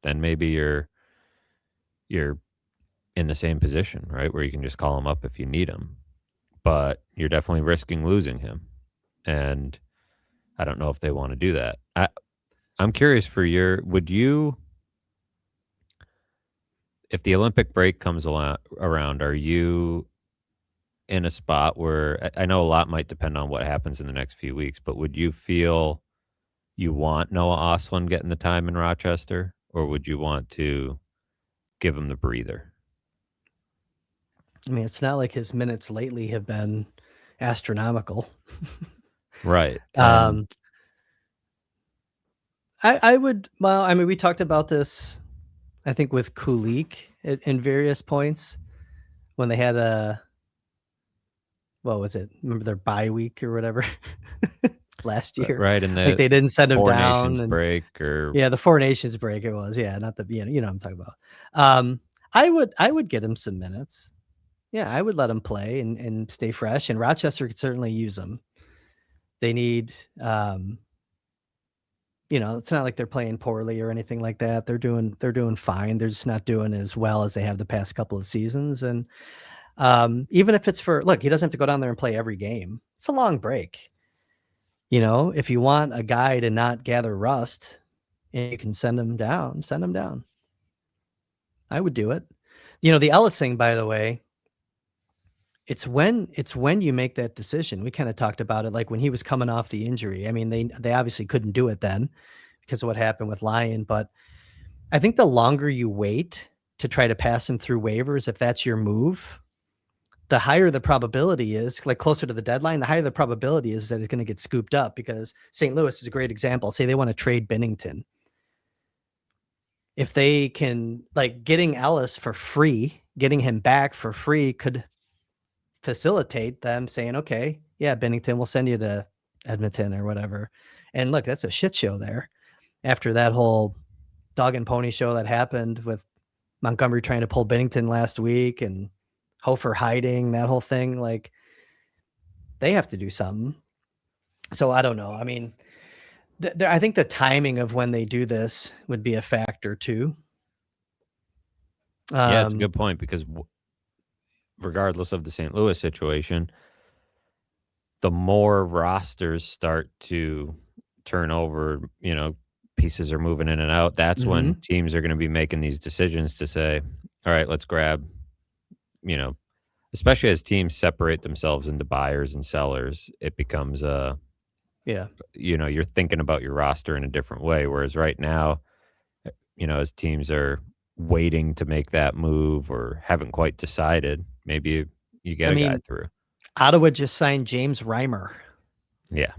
then maybe you're in the same position, right? Where you can just call him up if you need him. But you're definitely risking losing him. And I don't know if they want to do that. I'm curious for would you, if the Olympic break comes around, are you in a spot where I know a lot might depend on what happens in the next few weeks, but would you feel you want Noah Oslin getting the time in Rochester, or would you want to give him the breather? I mean, it's not like his minutes lately have been astronomical. Right. And Um, I would, well, I mean, we talked about this, I think, with Kulik in various points when they had what was it? Remember their bye week or whatever last year? right in Like the they didn't send him Four down, Nations and break or yeah, the Four Nations break it was. Yeah, not the what I'm talking about. I would get him some minutes. Yeah, I would let him play and stay fresh. And Rochester could certainly use him. They need, it's not like they're playing poorly or anything like that. They're doing fine. They're just not doing as well as they have the past couple of seasons. And even if it's look, he doesn't have to go down there and play every game. It's a long break. If you want a guy to not gather rust and you can send him down, send him down. I would do it. The Ellis thing, by the way, it's when you make that decision. We kind of talked about it, like when he was coming off the injury. I mean, they obviously couldn't do it then because of what happened with Lyon, but I think the longer you wait to try to pass him through waivers, if that's your move, the higher the probability is, like closer to the deadline, the higher the probability is that it's going to get scooped up, because St. Louis is a great example. Say they want to trade Binnington. If they can, like, getting Ellis for free, getting him back for free could facilitate them saying, okay, yeah, Bennington, we'll send you to Edmonton or whatever. And look, that's a shit show there after that whole dog and pony show that happened with Montgomery trying to pull Bennington last week and Hofer hiding, that whole thing. Like, they have to do something. So I don't know. I mean, I think the timing of when they do this would be a factor too. yeah, it's a Um, good point because regardless of the St. Louis situation, the more rosters start to turn over, pieces are moving in and out. That's when mhm. teams are going to be making these decisions to say, all right, let's grab, you know, especially as teams separate themselves into buyers and sellers, it becomes Yeah. You're thinking about your roster in a different way. Whereas right now, as teams are waiting to make that move or haven't quite decided, maybe you I get a guy mean, through. Ottawa just signed James Reimer. Yeah.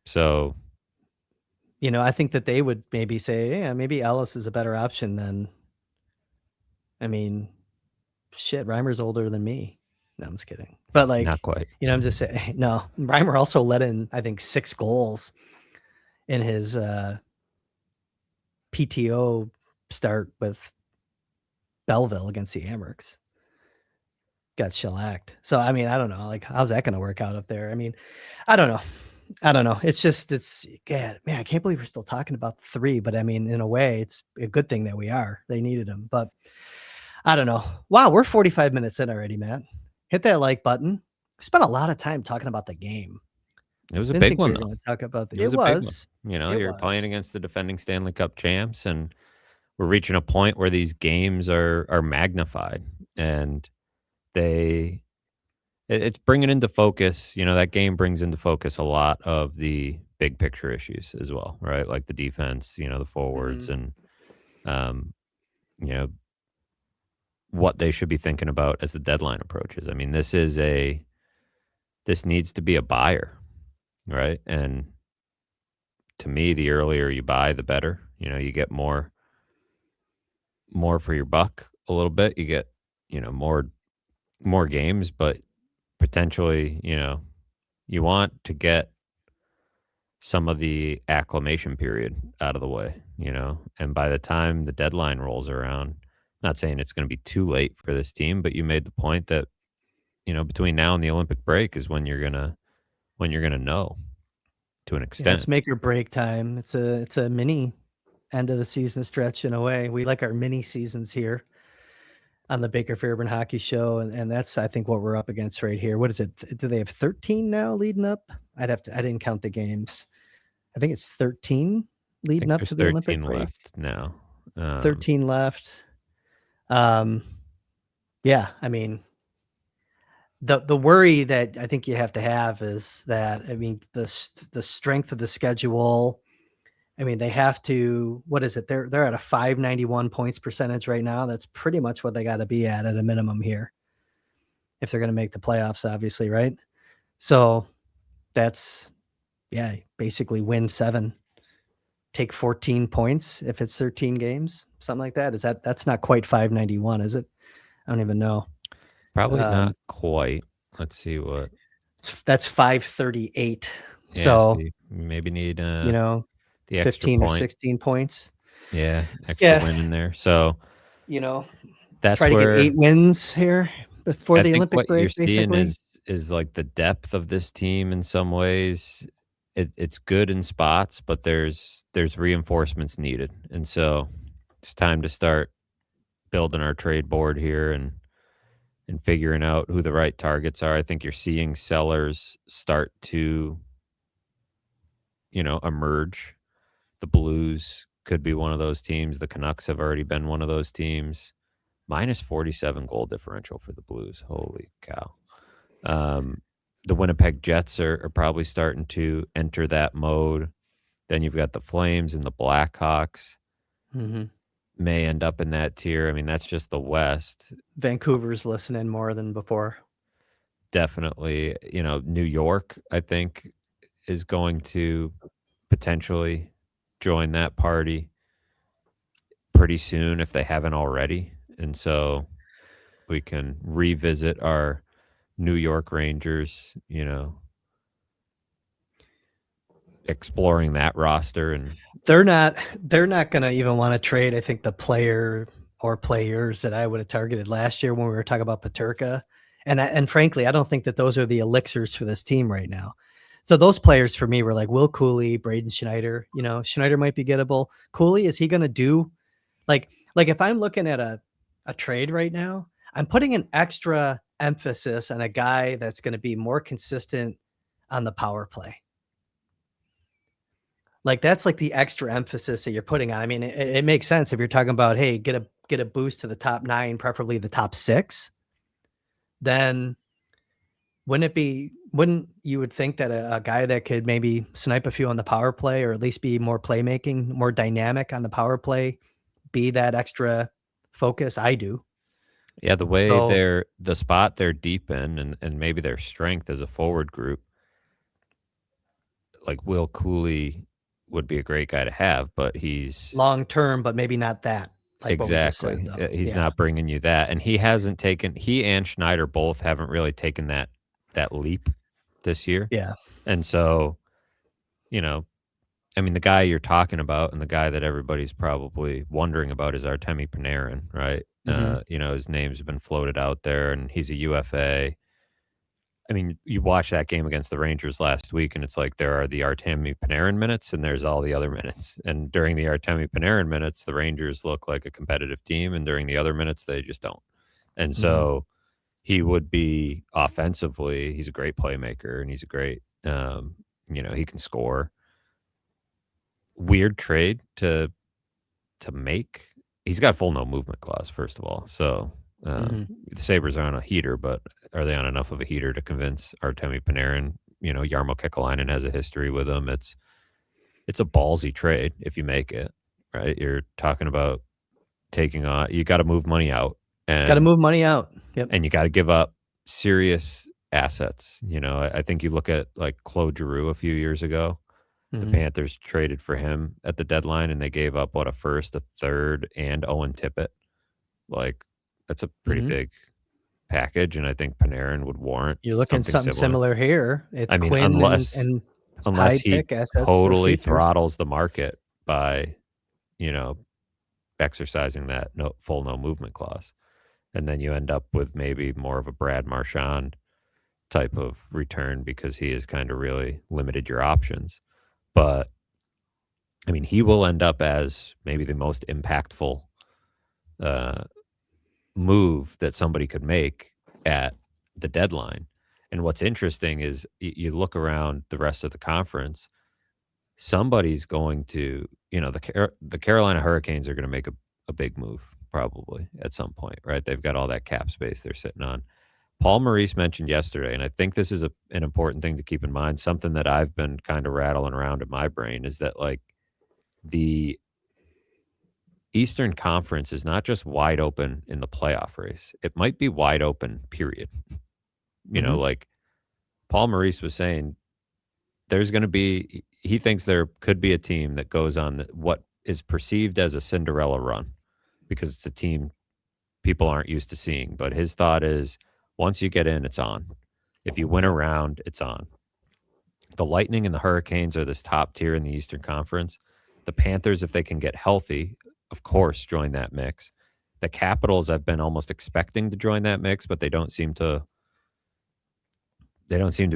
So I think that they would maybe say, yeah, maybe Ellis is a better option than, I mean, shit, Reimer's older than me. No, I'm just kidding. But not like, quite. I'm just saying, no, Reimer also let in, I think, 6 goals in his PTO start with Belleville against the Amherst. Got shellacked. So, I mean, I don't know. Like, how's that going to work out up there? I mean, I don't know. I don't know. It's, God, man, I can't believe we're still talking about 3, but I mean, in a way, it's a good thing that we are. They needed him, but I don't know. Wow, we're 45 minutes in already, Matt. Hit that like button. We spent a lot of time talking about the game. It was a Didn't big think we one were though. going to talk about It it was a big one. was. It You're playing was. against the defending Stanley Cup champs, and we're reaching a point where these games are magnified, and they it's bringing into focus. That game brings into focus a lot of the big picture issues as well, right? Like the defense, the forwards, Mhm. and um, you know what they should be thinking about as the deadline approaches. I mean, this needs to be a buyer, right? And to me, the earlier you buy, the better. You get more for your buck a little bit. You get, more games, but potentially, you want to get some of the acclimation period out of the way, and by the time the deadline rolls around, not saying it's going to be too late for this team, but you made the point that, between now and the Olympic break is when you're gonna know to an Yeah, it's extent. make or break time. It's a mini end of the season stretch in a way. We like our mini seasons here on the Baker Fairburn Hockey Show, and that's I think what we're up against right here. What is it? Do they have 13 now leading up? I didn't count the games. I think it's 13 I leading think up there's to the Olympic 13 break. left now. 13 left. Um, yeah, I mean, the worry that I think you have to have is that, I mean, the strength of the schedule. I mean, they have to, what is it? They're at a 591 points percentage right now. That's pretty much what they got to be at a minimum here if they're going to make the playoffs, obviously, right? So that's, yeah, basically win 7, take 14 points if it's 13 games, something like that. That's not quite 591, is it? I don't even know. Probably Um, not quite. Let's see what. that's 538. Yeah, so So, you maybe need, you know, the extra 15 or point. 16 points. Yeah, extra Yeah. win in there. So, You know, that's try to get where 8 wins here before I the think Olympic what you're break, seeing basically. is, like, the depth of this team in some ways. It's good in spots, but there's reinforcements needed, and so it's time to start building our trade board here and figuring out who the right targets are. I think you're seeing sellers start to, emerge. The Blues could be one of those teams. The Canucks have already been one of those teams. Minus 47 goal differential for the Blues. Holy cow. Um, the Winnipeg Jets are probably starting to enter that mode. Then you've got the Flames and the Blackhawks Mhm. may end up in that tier. I mean, that's just the West. Vancouver's listening more than before. Definitely, New York, I think, is going to potentially join that party pretty soon if they haven't already. And so we can revisit our New York Rangers, exploring that roster and They're not gonna even wanna trade, I think, the player or players that I would have targeted last year when we were talking about Peterka. And frankly, I don't think that those are the elixirs for this team right now. So those players for me were like Will Cooley, Braden Schneider. Schneider might be gettable. Cooley, is he gonna do like if I'm looking at a trade right now, I'm putting an extra emphasis on a guy that's gonna be more consistent on the power play. Like, that's like the extra emphasis that you're putting on. I mean, it makes sense if you're talking about, hey, get a boost to the top 9, preferably the top 6, then wouldn't it be Wouldn't you would think that a guy that could maybe snipe a few on the power play or at least be more playmaking, more dynamic on the power play, be that extra focus? I do. Yeah, the way So the spot they're deep in and maybe their strength as a forward group, like Will Cooley would be a great guy to have, but he's long term, but maybe not that, like what we just said, exactly. though. He's Yeah. not bringing you that, and he and Schneider both haven't really taken that leap this year, Yeah. and so, you know, I mean, the guy you're talking about and the guy that everybody's probably wondering about is Artemi Panarin, right? Mhm. His name's been floated out there, and he's a UFA. I mean, you watch that game against the Rangers last week, and it's like there are the Artemi Panarin minutes, and there's all the other minutes. And during the Artemi Panarin minutes, the Rangers look like a competitive team, and during the other minutes, they just don't. And Mhm. so he would be offensively, he's a great playmaker, and he's a great, he can score. Weird trade to make. He's got full no movement clause, first of all. So Mhm. the Sabres are on a heater, but are they on enough of a heater to convince Artemi Panarin? Jarmo Kekalainen has a history with him. It's a ballsy trade if you make it, right? You're talking about taking on you got to move money out Gotta and move money out. Yep. and you got to give up serious assets. I think you look at like Claude Giroux a few years ago. The Mhm. Panthers traded for him at the deadline, and they gave up, what, a first, a third, and Owen Tippett. Like, that's a pretty Mhm. big package, and I think Panarin would warrant You're looking something something similar. similar here. It's I mean, Quinn and unless high he pick assets or totally futures. throttles the market by, you know, exercising that full no movement clause, and then you end up with maybe more of a Brad Marchand type of return because he has kind of really limited your options. But I mean, he will end up as maybe the most impactful uh, move that somebody could make at the deadline. And what's interesting is you look around the rest of the conference, somebody's going to, the Carolina Hurricanes are going to make a big move probably at some point, right? They've got all that cap space they're sitting on. Paul Maurice mentioned yesterday, and I think this is an important thing to keep in mind. Something that I've been kind of rattling around in my brain is that like the Eastern Conference is not just wide open in the playoff race. It might be wide open, period. Mhm. Like Paul Maurice was saying, there's going to be, he thinks there could be a team that goes on what is perceived as a Cinderella run because it's a team people aren't used to seeing. But his thought is once you get in, it's on. If you win a Yep. round, it's on. The Lightning and the Hurricanes are this top tier in the Eastern Conference. The Panthers, if they can get healthy, of course, join that mix. The Capitals, I've been almost expecting to join that mix, but they don't seem to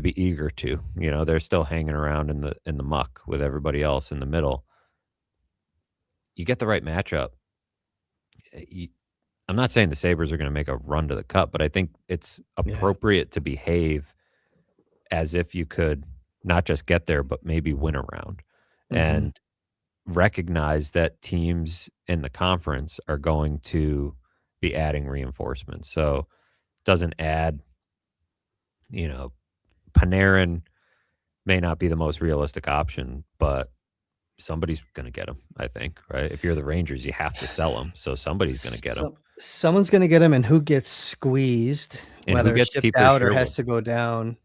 be eager to. They're still hanging around in the muck with everybody else in the middle. You get the right matchup. I'm not saying the Sabres are going to make a run to the cup, but I think it's Yeah. appropriate to behave as if you could not just get there, but maybe win a round. Mhm. And recognize that teams in the conference are going to be adding reinforcements. So doesn't add, you know, Panarin may not be the most realistic option, but somebody's going to get him, I think, right? If you're the Rangers, you have to sell him. So somebody's going to get him. Someone's gonna get him, and who gets squeezed, And who whether gets shipped Kiefer out or has Sherwood? to go down.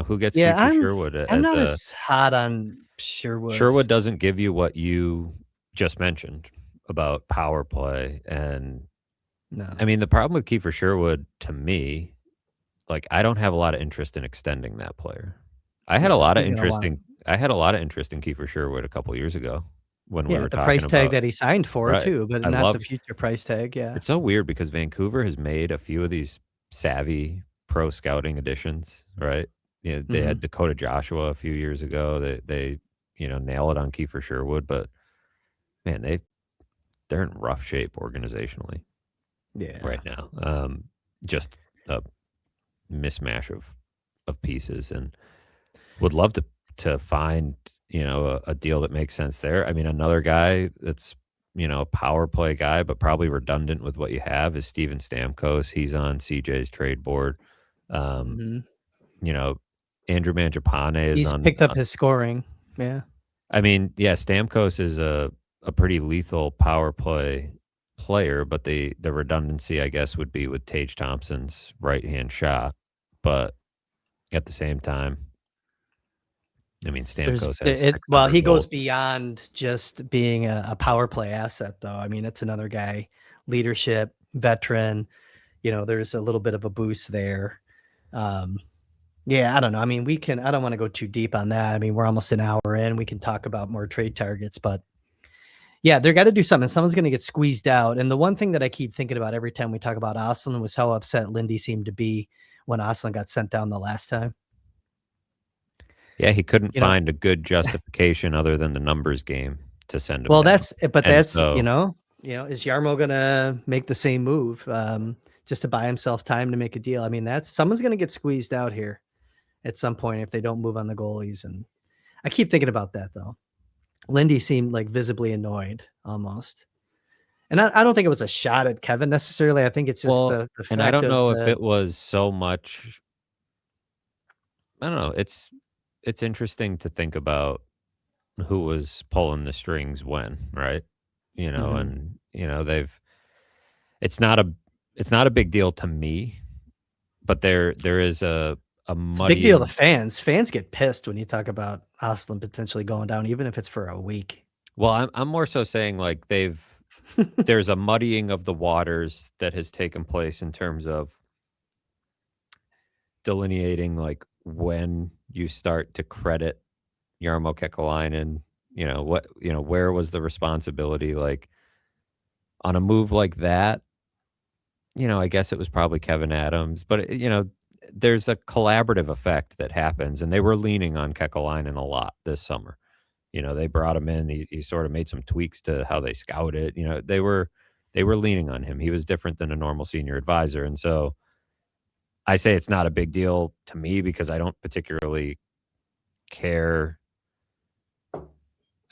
Who gets Yeah, Kiefer I'm Sherwood I'm as not a as hot on Sherwood. Sherwood doesn't give you what you just mentioned about power play. And No. I mean, the problem with Kiefer Sherwood to me, like, I don't have a lot of interest in extending that player. I had a No, lot of he's gonna interest want in I had a lot of interest in Kiefer Sherwood a couple years ago when we yeah, were the talking price tag about that he signed for right. too, but I not the love future price tag, yeah. it's so weird because Vancouver has made a few of these savvy pro scouting additions, right? They Mhm. had Dakota Joshua a few years ago. They nail it on Kiefer Sherwood, but man, they're in rough shape organizationally Yeah. right now. Just a mismatch of pieces, and would love to find a deal that makes sense there. I mean, another guy that's a power play guy, but probably redundant with what you have is Steven Stamkos. He's on CJ's trade board. Um, Mhm. you know, Andrew Mangiapane is He's on picked up his scoring. Yeah. I mean, yeah, Stamkos is a pretty lethal power play player, but the redundancy, I guess, would be with Tage Thompson's right-hand shot, but at the same time, I mean, There's Stamkos has it well, 600 he goes goals. beyond just being a power play asset, though. I mean, it's another guy, leadership, veteran, there's a little bit of a boost there. Um, yeah, I don't know. I mean, I don't wanna go too deep on that. I mean, we're almost an hour in, we can talk about more trade targets, but yeah, they gotta do something. Someone's gonna get squeezed out, and the one thing that I keep thinking about every time we talk about Ostlund was how upset Lindy seemed to be when Ostlund got sent down the last time. Yeah, he couldn't You know find a good justification other than the numbers game to send him Well, down, but and that's, so is Yarmo gonna make the same move, just to buy himself time to make a deal? I mean, that's someone's gonna get squeezed out here at some point if they don't move on the goalies, and I keep thinking about that, though. Lindy seemed, like, visibly annoyed almost, and I don't think it was a shot at Kevin necessarily. I think it's just well, the and I fact don't of know if the it was so much I don't know, it's interesting to think about who was pulling the strings when, right? Mhm. And, they've it's not a it's not a big deal to me, but there is a It's a big deal to muddying. fans. Fans get pissed when you talk about Ostlund potentially going down, even if it's for a week. Well, I'm more so saying, like, there's a muddying of the waters that has taken place in terms of delineating, like, when you start to credit Jarmo Kekalainen, where was the responsibility, like, on a move like that, I guess it was probably Kevin Adams, but, there's a collaborative effect that happens, and they were leaning on Kekalainen a lot this summer. They brought him in, he sort of made some tweaks to how they scout it, they were leaning on him. He was different than a normal senior advisor, and so I say it's not a big deal to me because I don't particularly care.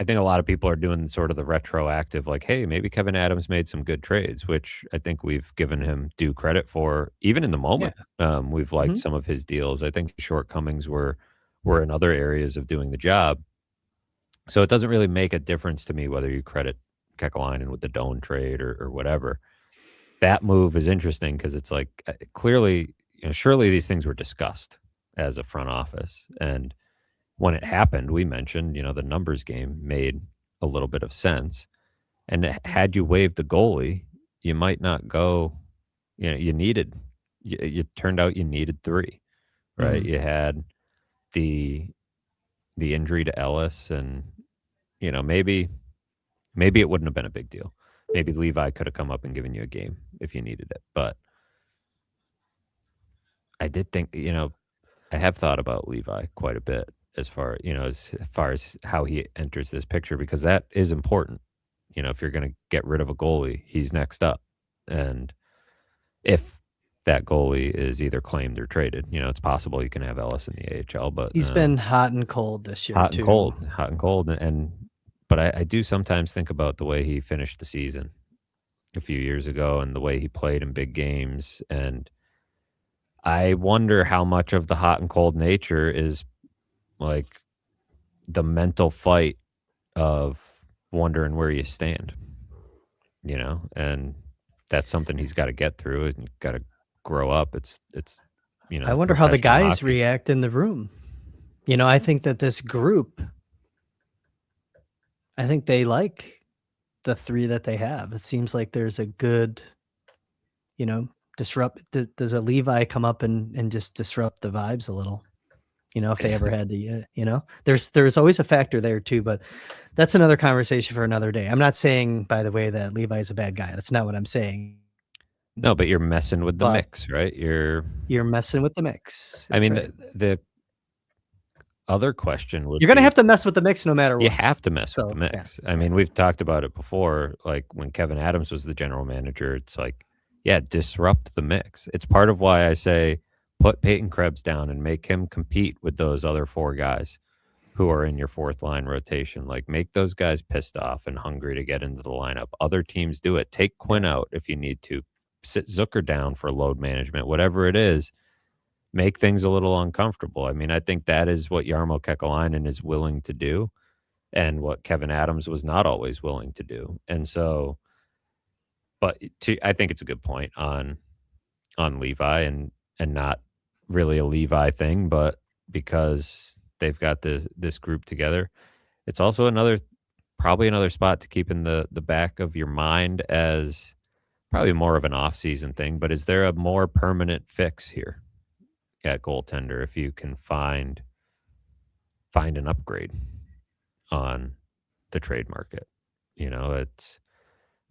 I think a lot of people are doing sort of the retroactive, like, hey, maybe Kevin Adams made some good trades, which I think we've given him due credit for, even in the Yeah. moment. We've liked Mhm. some of his deals. I think his shortcomings were in other areas of doing the job. So it doesn't really make a difference to me whether you credit Kekalainen with the Doan trade or whatever. That move is interesting because it's like clearly, surely these things were discussed as a front office, and when it happened, we mentioned, the numbers game made a little bit of sense. And had you waived the goalie, you might not go, you needed, you turned out you needed three, right? Mhm. You had the injury to Ellis, and maybe it wouldn't have been a big deal. Maybe Levi could have come up and given you a game if you needed it. But I did think, I have thought about Levi quite a bit as far as how he enters this picture because that is important. If you're going to get rid of a goalie, he's next up. And if that goalie is either claimed or traded, it's possible you can have Ellis in the AHL, but He's been hot and cold this year hot and too. cold, hot and cold. And but I do sometimes think about the way he finished the season a few years ago and the way he played in big games. And I wonder how much of the hot and cold nature is like the mental fight of wondering where you stand, and that's something he's got to get through and got to grow up. It's I wonder how the professional guys hockey. react in the room. I think that this group, I think they like the 3 that they have. It seems like there's a good, does a Levi come up and just disrupt the vibes a little, if they ever had to, There's always a factor there too, but that's another conversation for another day. I'm not saying, by the way, that Levi's a bad guy. That's not what I'm saying, No, but you're messing with the but mix, right? you're messing with the mix. I That's mean, right. the other question would You're gonna be have to mess with the mix no matter you what. have to mess with the So, yeah, mix. I yeah. mean, we've talked about it before. Like when Kevin Adams was the general manager, it's like, yeah, disrupt the mix. It's part of why I say put Peyton Krebs down and make him compete with those other four guys who are in your fourth line rotation. Like make those guys pissed off and hungry to get into the lineup. Other teams do it. Take Quinn Yeah. out if you need to. Sit Zucker down for load management, whatever it is. make things a little uncomfortable. I mean, I think that is what Jarmo Kekalainen is willing to do and what Kevin Adams was not always willing to do. And so, but I think it's a good point on Levi and not really a Levi thing, but because they've got this group together, it's also probably another spot to keep in the back of your mind as probably more of an off-season thing, but is there a more permanent fix here at goaltender if you can find an upgrade on the trade market? You know, it's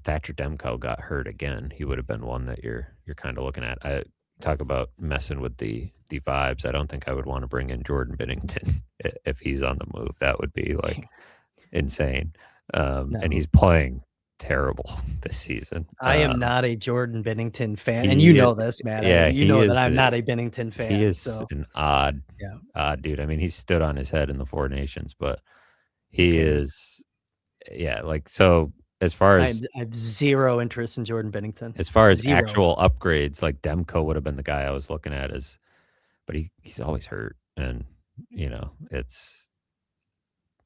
Thatcher Demko got hurt again. He would have been one that you're kind of looking at. I talk about messing with the vibes. I don't think I would want to bring in Jordan Binnington if he's on the move. That would be like insane. And No. he's playing terrible this season. I am not a Jordan Binnington fan, and he you is know this, Matt. yeah, You he know that is I'm not a Binnington fan. he is So an odd yeah, dude. I mean, he stood on his head in the Four Nations, but he is like, so as far I as have zero interest in Jordan Binnington. Zero. actual upgrades, like Demko would have been the guy I was looking at but he's always hurt, and it's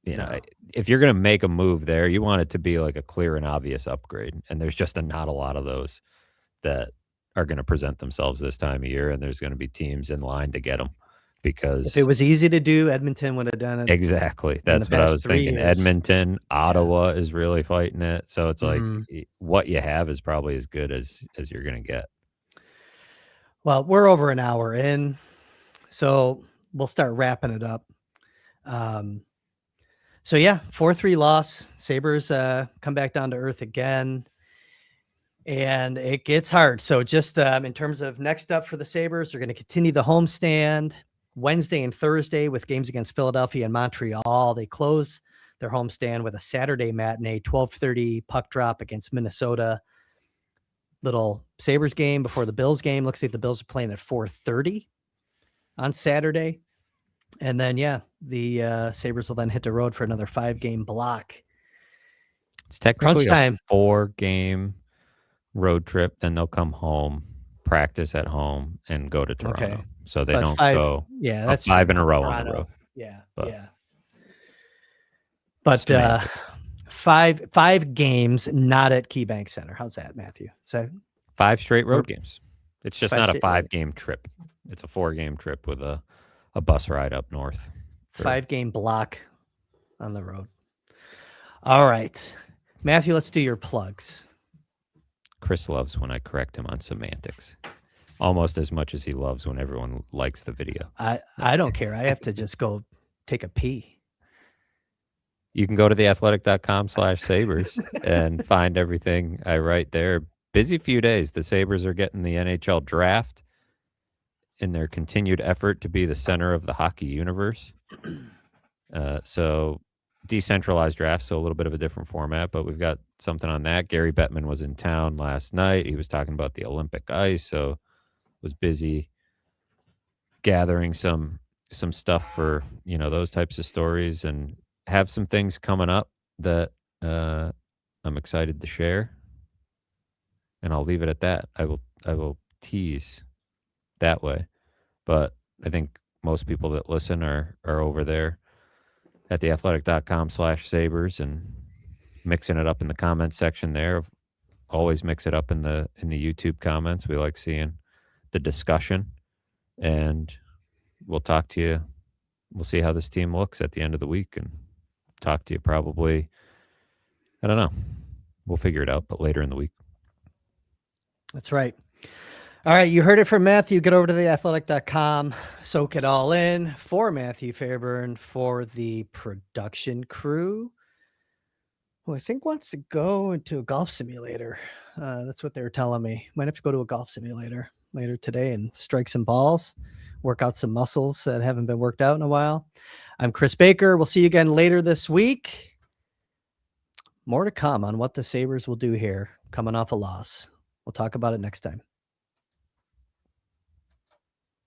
No. if you're gonna make a move there, you want it to be like a clear and obvious upgrade, and there's just not a lot of those that are gonna present themselves this time of year, and there's gonna be teams in line to get them because If it was easy to do, Edmonton would have done it. exactly. In the That's what I past was 3 thinking. years. Edmonton, Ottawa is really fighting it. So it's like Mhm. what you have is probably as good as you're going to get. Well, we're over an hour in, so we'll start wrapping it up. So yeah, 4-3 loss. Sabres come back down to earth again, and it gets hard. So just in terms of next up for the Sabres, they're going to continue the homestand Wednesday and Thursday with games against Philadelphia and Montreal. They close their homestand with a Saturday matinee, 12:30 puck drop against Minnesota. Little Sabres game before the Bills game. Looks like the Bills are playing at 4:30 on Saturday. And then, the Sabres will then hit the road for another 5-game block. It's technically Crunch time. a 4-game road trip. Then they'll come home, practice at home, and go to Toronto. Okay. So they But don't 5 go that's 5 in true. a row on the Toronto. road. Yeah, But yeah. But semantic. 5 games not at KeyBank Center. How's that, Matthew? So 5 straight road games. It's just 5 not a straight road. 5-game trip. It's a 4-game trip with a bus ride up north. 5-game block on the road. All right. Matthew, let's do your plugs. Chris loves when I correct him on semantics, almost as much as he loves when everyone likes the video. I don't care. I have to just go take a pee. You can go to theathletic.com/Sabres and find everything I write there. Busy few days. The Sabres are getting the NHL draft in their continued effort to be the center of the hockey universe. So decentralized draft, so a little bit of a different format, but we've got something on that. Gary Bettman was in town last night. He was talking about the Olympic ice, so was busy gathering some stuff for those types of stories, and have some things coming up that I'm excited to share. And I'll leave it at that. I will tease that way, but I think most people that listen are over there at theathletic.com/Sabres and mixing it up in the comment section there. Always mix it up in the YouTube comments. We like seeing the discussion, and we'll talk to you. We'll see how this team looks at the end of the week and talk to you probably, I don't know. We'll figure it out, but later in the week. That's right. All right, you heard it from Matthew. Get over to theathletic.com, soak it all in. For Matthew Fairburn, for the production crew, who I think wants to go into a golf simulator. That's what they were telling me. Might have to go to a golf simulator later today and strike some balls, work out some muscles that haven't been worked out in a while. I'm Chris Baker. We'll see you again later this week. More to come on what the Sabres will do here coming off a loss. We'll talk about it next time.